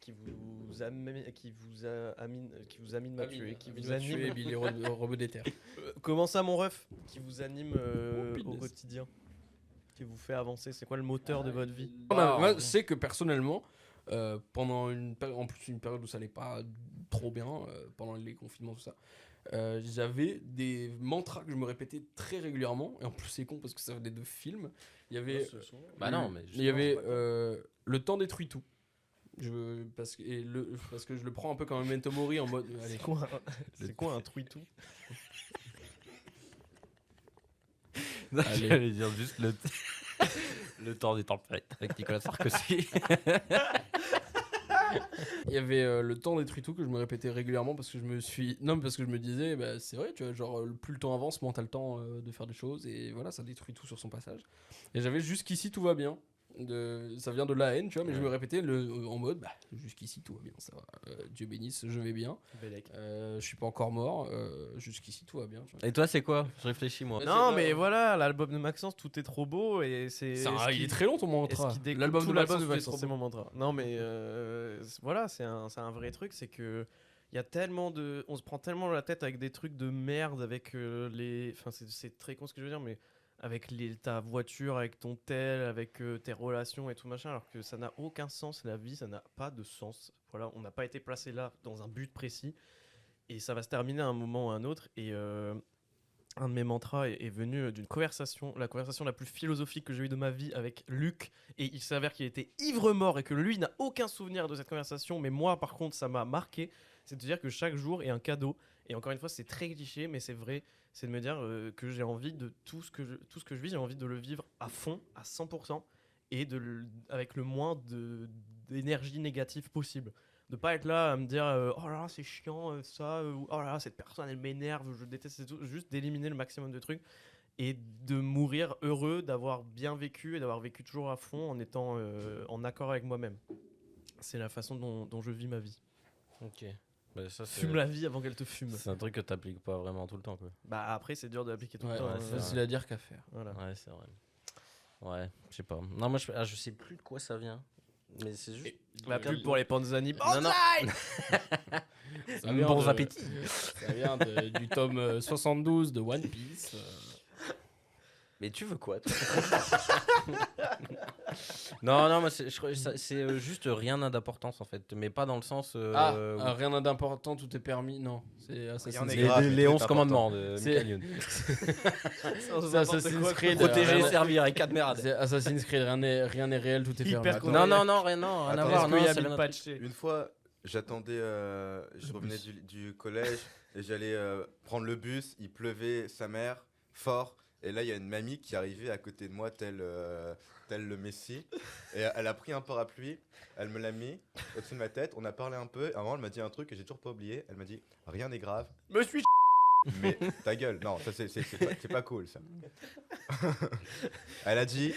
qui vous amène m'a tué, qui vous anime. Billy Robot des terres. Comment ça, mon ref? Qui vous anime au punaise. quotidien, qui vous fait avancer. C'est quoi le moteur de votre vie? Moi, c'est que personnellement, pendant une période où ça allait pas trop bien pendant les confinements, tout ça. J'avais des mantras que je me répétais très régulièrement, et en plus c'est con parce que ça venait de films. Il y avait, Bah non, mais il y avait le temps détruit tout. Parce que je le prends un peu comme un memento mori en mode. Allez, C'est quoi un truitou? Allez. J'allais dire juste le temps des tempêtes avec Nicolas Sarkozy. Il y avait le temps détruit tout que je me répétais régulièrement parce que parce que je me disais, bah, c'est vrai, tu vois, genre, plus le temps avance, moins t'as le temps de faire des choses, et voilà, ça détruit tout sur son passage. Et j'avais jusqu'ici tout va bien. Ça vient de la haine, tu vois, mais je me répétais en mode, bah, jusqu'ici tout va bien, ça va. Dieu bénisse, je vais bien. Je suis pas encore mort, jusqu'ici tout va bien. Tu vois. Et toi, c'est quoi? Je réfléchis, moi. Non, mais voilà, l'album de Maxence, tout est trop beau et c'est. Il est très long ton mantra. L'album de Maxence, tout est c'est trop mon mantra. Non, mais voilà, c'est un vrai truc, c'est que. Il y a tellement de. On se prend tellement la tête avec des trucs de merde, avec les. Enfin, c'est très con ce que je veux dire, mais avec ta voiture, avec ton tel, avec tes relations et tout machin, alors que ça n'a aucun sens, la vie, ça n'a pas de sens. Voilà, on n'a pas été placé là dans un but précis, et ça va se terminer à un moment ou à un autre, et un de mes mantras est venu d'une conversation, la conversation la plus philosophique que j'ai eue de ma vie avec Luc, et il s'avère qu'il était ivre-mort et que lui n'a aucun souvenir de cette conversation, mais moi par contre ça m'a marqué, c'est de dire que chaque jour est un cadeau, et encore une fois c'est très cliché mais c'est vrai, c'est de me dire que j'ai envie de tout ce que je vis, j'ai envie de le vivre à fond, à 100%, et avec le moins d'énergie négative possible. De pas être là à me dire oh là là c'est chiant ça, ou oh là là cette personne elle m'énerve, je déteste et tout, juste d'éliminer le maximum de trucs et de mourir heureux d'avoir bien vécu et d'avoir vécu toujours à fond en étant en accord avec moi-même. C'est la façon dont je vis ma vie. Ok. Bah, ça, Fume la vie avant qu'elle te fume. C'est un truc que t'appliques pas vraiment tout le temps, quoi. Bah après c'est dur de l'appliquer tout Ouais, le temps. c'est facile à dire qu'à faire. Voilà. Ouais, c'est vrai. Ouais, je sais pas. Non, moi, je sais plus de quoi ça vient. Mais c'est juste. La pub pour les Panzani. Non, non. Ça vient Bons de- appétits. Ça vient du tome 72 de One Piece. Mais tu veux quoi, toi? Non, moi, je crois que c'est juste rien n'a d'importance, en fait. Mais pas dans le sens. Rien n'a d'important, tout est permis. Non, c'est Assassin's n'est Creed. grave, mais les tout 11 est commandements de C'est- Michael Youn. C'est Assassin's Creed. Protéger, rien- servir et 4 merdes. C'est Assassin's Creed, rien n'est réel, tout est Hyper permis. con. Non, rien à Attends, voir. Est-ce Non, qu'il y a ça mis vient le d'un patch? Une fois, j'attendais, je revenais du collège et j'allais prendre le bus, il pleuvait, sa mère, fort. Et là, il y a une mamie qui arrivait à côté de moi, tel le Messie. Et elle a pris un parapluie, elle me l'a mis au-dessus de ma tête. On a parlé un peu. À un moment, elle m'a dit un truc que j'ai toujours pas oublié. Elle m'a dit rien n'est grave. Me suis. Mais ta gueule, non, ça c'est pas cool ça. Elle a dit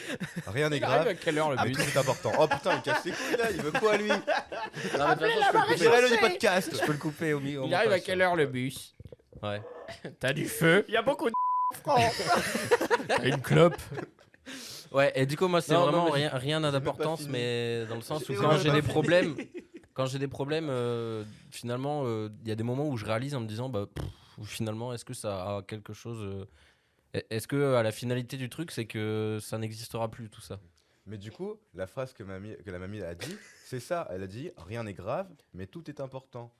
rien n'est Il arrive grave. à quelle heure le Mais bus tout est important. Oh putain, il casse les couilles là, il veut quoi lui? Non, mais de toute façon, je peux le couper. Virez-le du podcast. Je peux le couper au milieu. Il arrive à quelle heure le bus? Ouais. T'as du feu, Il y a beaucoup de t'as une clope. Ouais, et du coup, moi, c'est Non, vraiment non, mais rien n'a j'ai même pas d'importance, fini. mais dans le sens où J'ai quand même j'ai pas des fini. problèmes, finalement, il y a des moments où je réalise en me disant, bah, finalement, est-ce que ça a quelque chose. Est-ce que la finalité du truc, c'est que ça n'existera plus, tout ça? Mais du coup, la phrase que la mamie a dit, c'est ça. Elle a dit rien n'est grave, mais tout est important.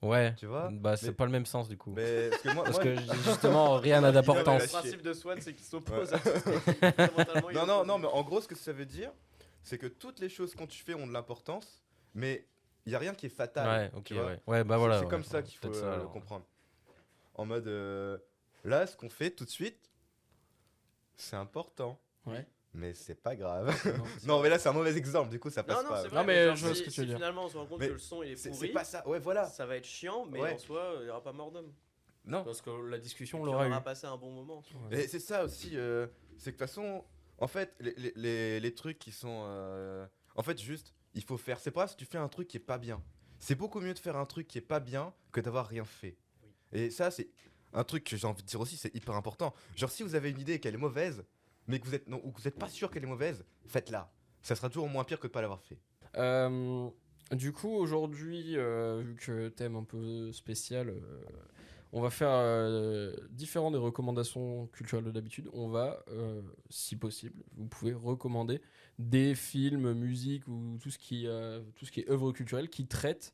Ouais. Tu vois? Bah, c'est Mais- pas le même sens, du coup. Mais parce que moi, Parce moi- que justement, rien n'a d'importance. Le principe de Swan, c'est qu'il s'oppose Ouais. à tout ce qui est fondamentalement non, inopposé. mais en gros, ce que ça veut dire, c'est que toutes les choses qu'on tu fais ont de l'importance, mais il y a rien qui est fatal. Ouais, ok, tu vois. ouais. Ouais, bah voilà. C'est ouais, comme ça ouais, qu'il faut peut-être ça, alors. comprendre. En mode, là, ce qu'on fait tout de suite, c'est important, Ouais. mais c'est pas grave. Non, mais là, c'est un mauvais exemple. Du coup, ça passe Non, pas. c'est vrai. Non, mais genre, je vois ce que tu si veux dire. Finalement, on se rend compte Mais que le son il est C'est pourri. pas ça. Ouais, voilà. Ça va être chiant, mais Ouais. en soi, il n'y aura pas mort d'homme. Non. Parce que la discussion, Et on puis, l'aura on eu. aura passé un bon moment. Et c'est ça aussi, c'est que de toute façon, en fait, les trucs qui sont. En fait, juste, il faut faire. C'est pas si tu fais un truc qui est pas bien. C'est beaucoup mieux de faire un truc qui est pas bien que d'avoir rien fait. Et ça, c'est un truc que j'ai envie de dire aussi, c'est hyper important. Genre, si vous avez une idée et qu'elle est mauvaise, mais que vous êtes pas sûr qu'elle est mauvaise, faites-la. Ça sera toujours moins pire que de pas l'avoir fait. Du coup, aujourd'hui, vu que thème un peu spécial, on va faire différent des recommandations culturelles de d'habitude. On va, si possible, vous pouvez recommander des films, musique ou tout ce qui est œuvre culturelle qui traite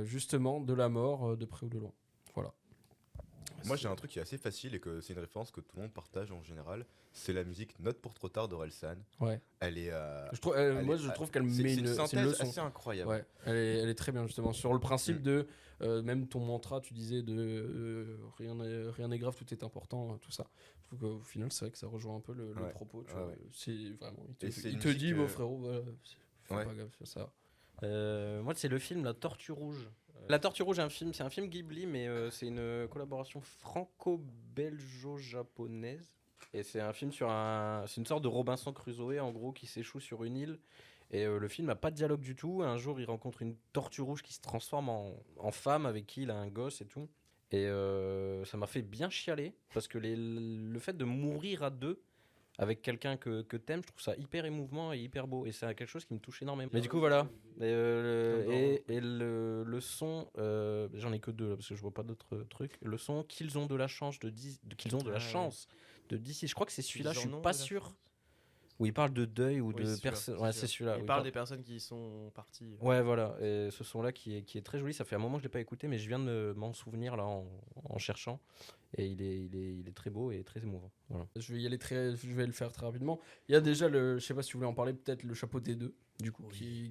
justement de la mort de près ou de loin. Voilà. Moi, j'ai un truc qui est assez facile et que c'est une référence que tout le monde partage en général. C'est la musique Note pour trop tard d'Orelsan. Ouais. Elle est. Je trouve qu'elle met c'est une c'est une synthèse leçon. assez incroyable. Ouais, elle est très bien justement sur le principe de même ton mantra, tu disais de rien n'est grave, tout est important, tout ça. Je trouve qu'au final, c'est vrai que ça rejoint un peu le Ouais. propos. Tu Ouais, vois. ouais. C'est vraiment. Et c'est Il une te dit, musique, bon frérot, voilà, fais Ouais. pas gaffe sur ça. Moi, c'est le film La Tortue Rouge. La Tortue Rouge, c'est un film Ghibli, mais c'est une collaboration franco-belgeo-japonaise. Et c'est un film c'est une sorte de Robinson Crusoe, en gros, qui s'échoue sur une île. Et le film n'a pas de dialogue du tout. Un jour, il rencontre une tortue rouge qui se transforme en femme, avec qui il a un gosse et tout. Et ça m'a fait bien chialer, parce que le fait de mourir à deux avec quelqu'un que t'aimes, je trouve ça hyper émouvant et hyper beau. Et c'est quelque chose qui me touche énormément. Mais du coup, voilà. Le son, j'en ai que deux là, parce que je vois pas d'autres trucs. Le son qu'ils ont de la chance qu'ils ont de la chance de DC. Je crois que c'est celui-là, je suis pas sûr. Où il parle de deuil ou de personnes. Ouais, c'est celui-là. Il parle des personnes qui sont parties. Ouais, voilà. Et ce son-là qui est très joli. Ça fait un moment que je l'ai pas écouté, mais je viens de m'en souvenir là en cherchant. Et il est très beau et très émouvant. Voilà. Je vais le faire très rapidement. Il y a déjà je sais pas si vous voulez en parler, peut-être le chapeau T2 du coup, qui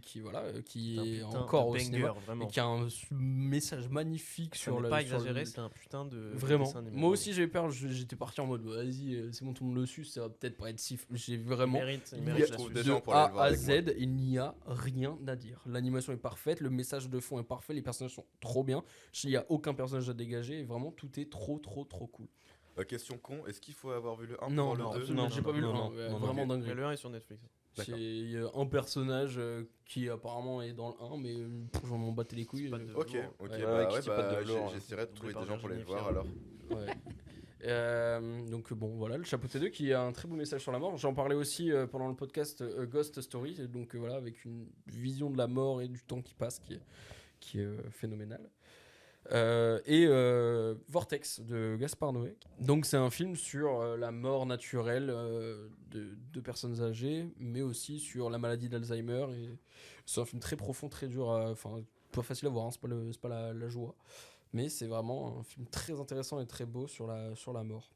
est encore au cinéma vraiment. et qui a un message magnifique sur le. Pas exagéré, c'est un putain de. Vraiment. dessin animé. Moi aussi j'ai eu peur. J'étais parti en mode vas-y, c'est bon, tout le monde le suit, ça va peut-être pas être si. J'ai vraiment. Il il y mérite a- la suite. des de gens pour aller A le voir à avec moi. Z, il n'y a rien à dire. L'animation est parfaite, le message de fond est parfait, les personnages sont trop bien. Il n'y a aucun personnage à dégager et vraiment tout est trop cool. Question con, est-ce qu'il faut avoir vu le 1 Non, pour non, le 2 absolument, j'ai pas vu le non, 1. non, Vraiment dingue. Mais le 1 est sur Netflix. D'accord. Il y a un personnage qui apparemment est dans le 1, mais je vais m'en battre les couilles. pas de- Ok, Velours. ok, Ouais, bah, qui ouais, dit pas de bah, velours, j'essaierai de Doublé trouver par des gens pour les Virginie voir Fira. alors. Ouais. Donc bon, voilà, le chapeau T2 qui a un très beau message sur la mort. J'en parlais aussi pendant le podcast Ghost Story, donc voilà, avec une vision de la mort et du temps qui passe qui est phénoménale. Et Vortex de Gaspard Noé. Donc c'est un film sur la mort naturelle de personnes âgées, mais aussi sur la maladie d'Alzheimer. Et c'est un film très profond, très dur, enfin pas facile à voir, hein, c'est pas la joie, mais c'est vraiment un film très intéressant et très beau sur la mort.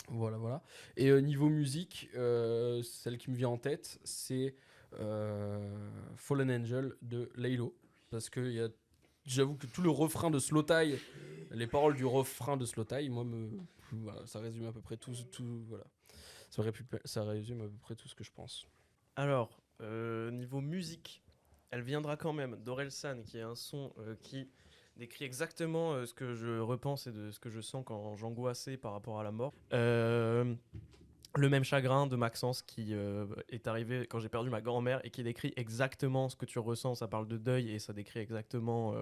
Voilà. Et niveau musique, celle qui me vient en tête, c'est Fallen Angel de Laylo, parce que j'avoue que tout le refrain de Slow Tie, les paroles du refrain de Slow Tie, moi, voilà, ça résume à peu près tout voilà. Ça résume à peu près tout ce que je pense. Alors, niveau musique, elle viendra quand même d'Orelsan, qui est un son qui décrit exactement ce que je repense et de ce que je sens quand j'angoissais par rapport à la mort. Le même chagrin de Maxence qui est arrivé quand j'ai perdu ma grand-mère et qui décrit exactement ce que tu ressens. Ça parle de deuil et ça décrit exactement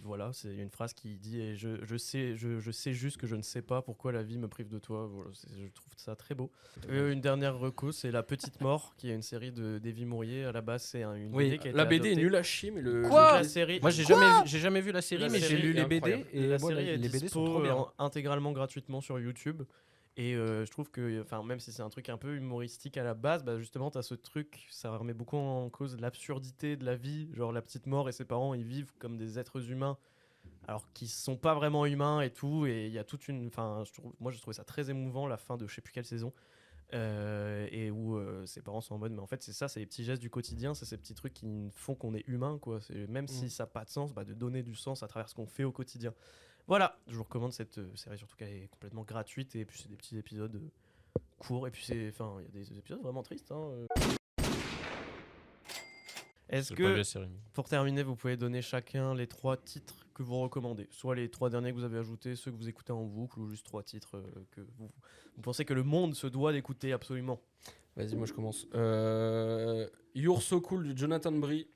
voilà, c'est une phrase qui dit et je sais juste que je ne sais pas pourquoi la vie me prive de toi. Voilà, je trouve ça très beau. Une dernière reco, c'est La Petite Mort, qui est une série de Davy Mourier. À la base, c'est une BD qui a été La BD est adoptée. nulle à chier, mais le Quoi La série, Moi, j'ai jamais vu la série, La mais j'ai série lu est les BD. incroyable. Et la voilà, série est les BD sont dispo, trop bien. intégralement gratuitement sur YouTube. Et je trouve que, même si c'est un truc un peu humoristique à la base, bah justement, t'as ce truc, ça remet beaucoup en cause l'absurdité de la vie. Genre, la petite mort et ses parents, ils vivent comme des êtres humains, alors qu'ils sont pas vraiment humains et tout. Et il y a toute une. Moi, je trouvais ça très émouvant, la fin de je sais plus quelle saison. Et où ses parents sont en mode, mais en fait, c'est ça, c'est les petits gestes du quotidien, c'est ces petits trucs qui font qu'on est humain, quoi. Même si ça n'a pas de sens, de donner du sens à travers ce qu'on fait au quotidien. Voilà, je vous recommande cette série, surtout qu'elle est complètement gratuite et puis c'est des petits épisodes courts et puis il y a des épisodes vraiment tristes. Est-ce que, pour terminer, vous pouvez donner chacun les 3 titres que vous recommandez, soit les 3 derniers que vous avez ajoutés, ceux que vous écoutez en boucle, ou juste 3 titres que vous pensez que le monde se doit d'écouter absolument. Vas-y, moi je commence. You're So Cool de Jonathan Brie.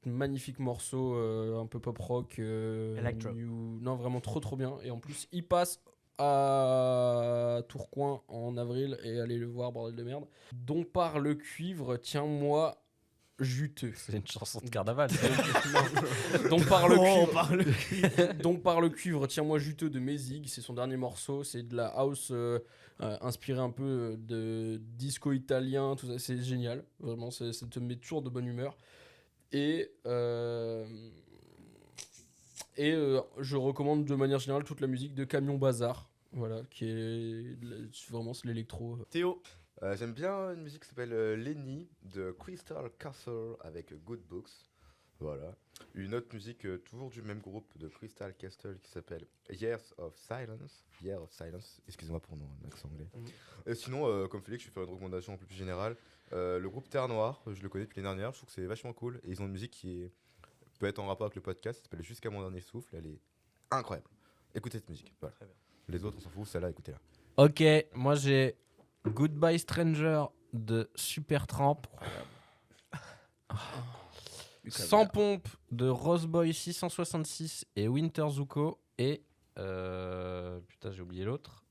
Magnifique morceau, un peu pop rock. Electro. Non, vraiment trop bien. Et en plus, il passe à Tourcoing en avril et allez le voir, bordel de merde. Dont par le cuivre, tiens-moi, juteux. C'est une chanson de carnaval. Donc par le Oh, cuivre. par le- Donc par le cuivre, tiens-moi juteux de Mézig, c'est son dernier morceau, c'est de la house inspirée un peu de disco italien, tout ça, c'est génial, vraiment, ça te met toujours de bonne humeur. Et je recommande de manière générale toute la musique de Camion Bazar, voilà, qui est vraiment c'est l'électro. Théo. J'aime bien une musique qui s'appelle Lenny de Crystal Castle avec Good Books. Voilà. Une autre musique toujours du même groupe de Crystal Castle qui s'appelle Years of Silence. Year of Silence, excusez-moi pour mon accent anglais. Et sinon, comme Félix, je vais faire une recommandation un peu plus générale. Le groupe Terre Noire, je le connais depuis l'année dernière, je trouve que c'est vachement cool. Et ils ont une musique qui peut être en rapport avec le podcast, ça s'appelle Jusqu'à mon dernier souffle, elle est incroyable. Écoutez cette musique. Voilà. Les autres, on s'en fout, celle-là, écoutez-la. Ok, moi j'ai Goodbye Stranger de Supertramp. Sans pompe de Roseboy 666 et Winter Zuko. Et. Putain, j'ai oublié l'autre.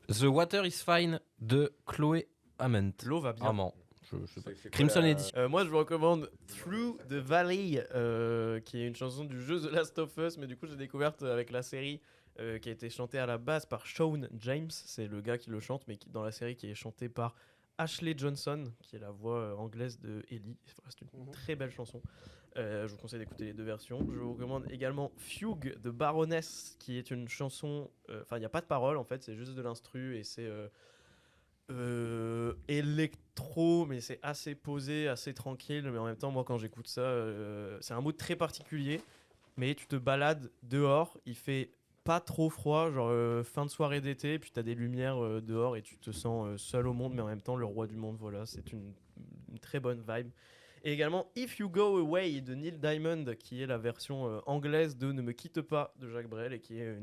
The Water is Fine de Chloé Ament. L'eau va bien. Vraiment. Je sais pas. C'est quoi Crimson la- Edition. Moi, je vous recommande Through the Valley, qui est une chanson du jeu The Last of Us, mais du coup, j'ai découverte avec la série qui a été chantée à la base par Shawn James, c'est le gars qui le chante, mais dans la série qui est chantée par Ashley Johnson, qui est la voix anglaise de Ellie. C'est une très belle chanson. Je vous conseille d'écouter les deux versions. Je vous recommande également Fugue de Baroness, qui est une chanson. Enfin, il n'y a pas de paroles en fait, c'est juste de l'instru et c'est électro, mais c'est assez posé, assez tranquille. Mais en même temps, moi, quand j'écoute ça, c'est un mood très particulier. Mais tu te balades dehors, il fait pas trop froid, genre fin de soirée d'été, puis tu as des lumières dehors et tu te sens seul au monde, mais en même temps le roi du monde. Voilà, c'est une très bonne vibe. Et également If You Go Away de Neil Diamond, qui est la version anglaise de Ne me quitte pas de Jacques Brel et qui est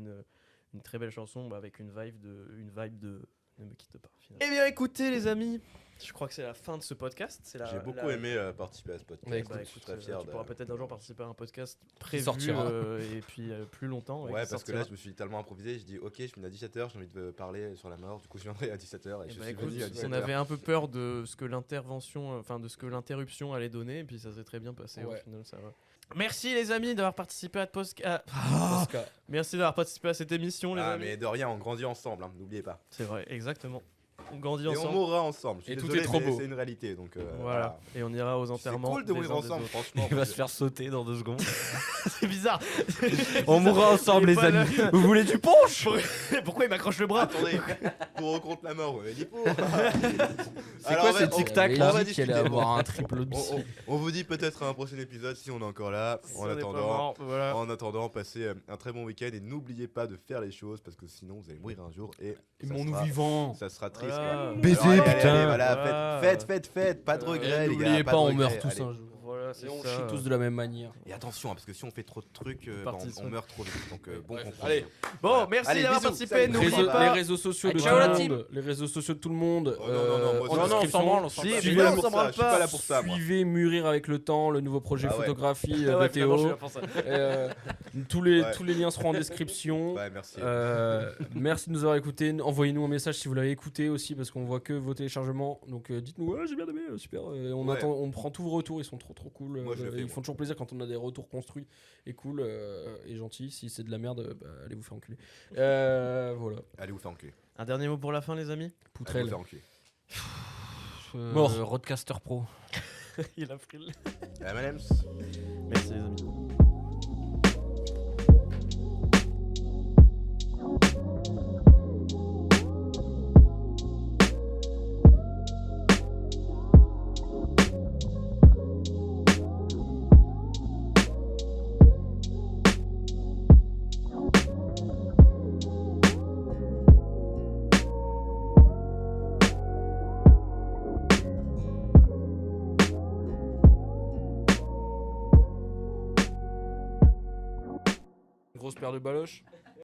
une très belle chanson avec une vibe de Ne me quitte pas. Finalement. Eh bien écoutez les amis, je crois que c'est la fin de ce podcast. J'ai beaucoup aimé participer à ce podcast. Bah, je suis très fier tu de... pourras peut-être un jour participer à un podcast prévu sortira. Et puis plus longtemps. Ouais, qui parce que sortira. là, je me suis tellement improvisé, je dis ok, je finis à 17h, j'ai envie de parler sur la mort, du coup, je viendrai à 17h et Eh je ben, suis écoute, venu à 17h. on avait un peu peur de ce que l'intervention, enfin de ce que l'interruption allait donner, et puis ça s'est très bien passé Ouais. au final. Ça va. Merci les amis d'avoir participé à Pascal. Merci d'avoir participé à cette émission les Ah, amis. mais de rien, on grandit ensemble, hein, n'oubliez pas. C'est vrai, exactement. On grandit Et on ensemble. mourra ensemble. Je suis Et tout désolé, est trop mais beau. C'est une réalité, donc Voilà. Et on ira aux C'est enterrements. cool de des mourir uns des ensemble, autres. franchement. Il va se faire sauter dans 2 secondes. C'est bizarre. On mourra ensemble, les Il est pas amis. Vous voulez du punch? Pourquoi il m'accroche le bras? Attendez, pour ou contre la mort, on dit pour. C'est quoi ces tic-tac là? on va Elle allait discuter. avoir un triple On vous dit peut-être à un prochain épisode si on est encore là. Si En on est pas attendant, mort, voilà. passez un très bon week-end et n'oubliez pas de faire les choses parce que sinon vous allez mourir un jour et Aimons-nous vivants. ça sera triste. Voilà. quoi. Baiser, Alors, allez, putain. allez, voilà, Voilà. faites, pas de regrets les gars. N'oubliez de pas, on regrets, meurt tous allez. un jour. Voilà, c'est Et on ça. chie tous de la même manière. Et attention, hein, parce que si on fait trop de trucs, Parti on sur- meurt trop vite. Donc bon Bref, compromis. allez. Bon, Voilà. merci Allez, d'avoir bisous, participé. salut. N'oubliez Les pas. réseaux sociaux de tout Ciao, la le team. monde. Les réseaux sociaux de tout le monde. Oh, non, moi, en non, description. on s'en branle. Si, Je suis mais pas là non, pour ça ça, branle je suis pas là pour ça, moi. Suivez Mûrir avec le temps, le nouveau projet Ah ouais. photographie Ah ouais, de finalement, je suis Théo. là pour ça. Tous les Ouais. liens seront en description. Ouais, merci. Merci de nous avoir écoutés. Envoyez-nous un message si vous l'avez écouté aussi parce qu'on voit que vos téléchargements. Donc dites-nous, ouais, j'ai bien aimé, super. On Ouais. attend, on prend tous vos retours, ils sont trop cool. Moi, je le fais, ils moi. font toujours plaisir quand on a des retours construits et cool et gentils. Si c'est de la merde, allez vous faire enculer. Voilà. Allez vous faire enculer. Un dernier mot pour la fin, les amis. Allez vous Poutrelle. faire enculer. Mort. Roadcaster Pro. Il a pris le. M&M's. Merci, les amis. Grosse paire de baloches.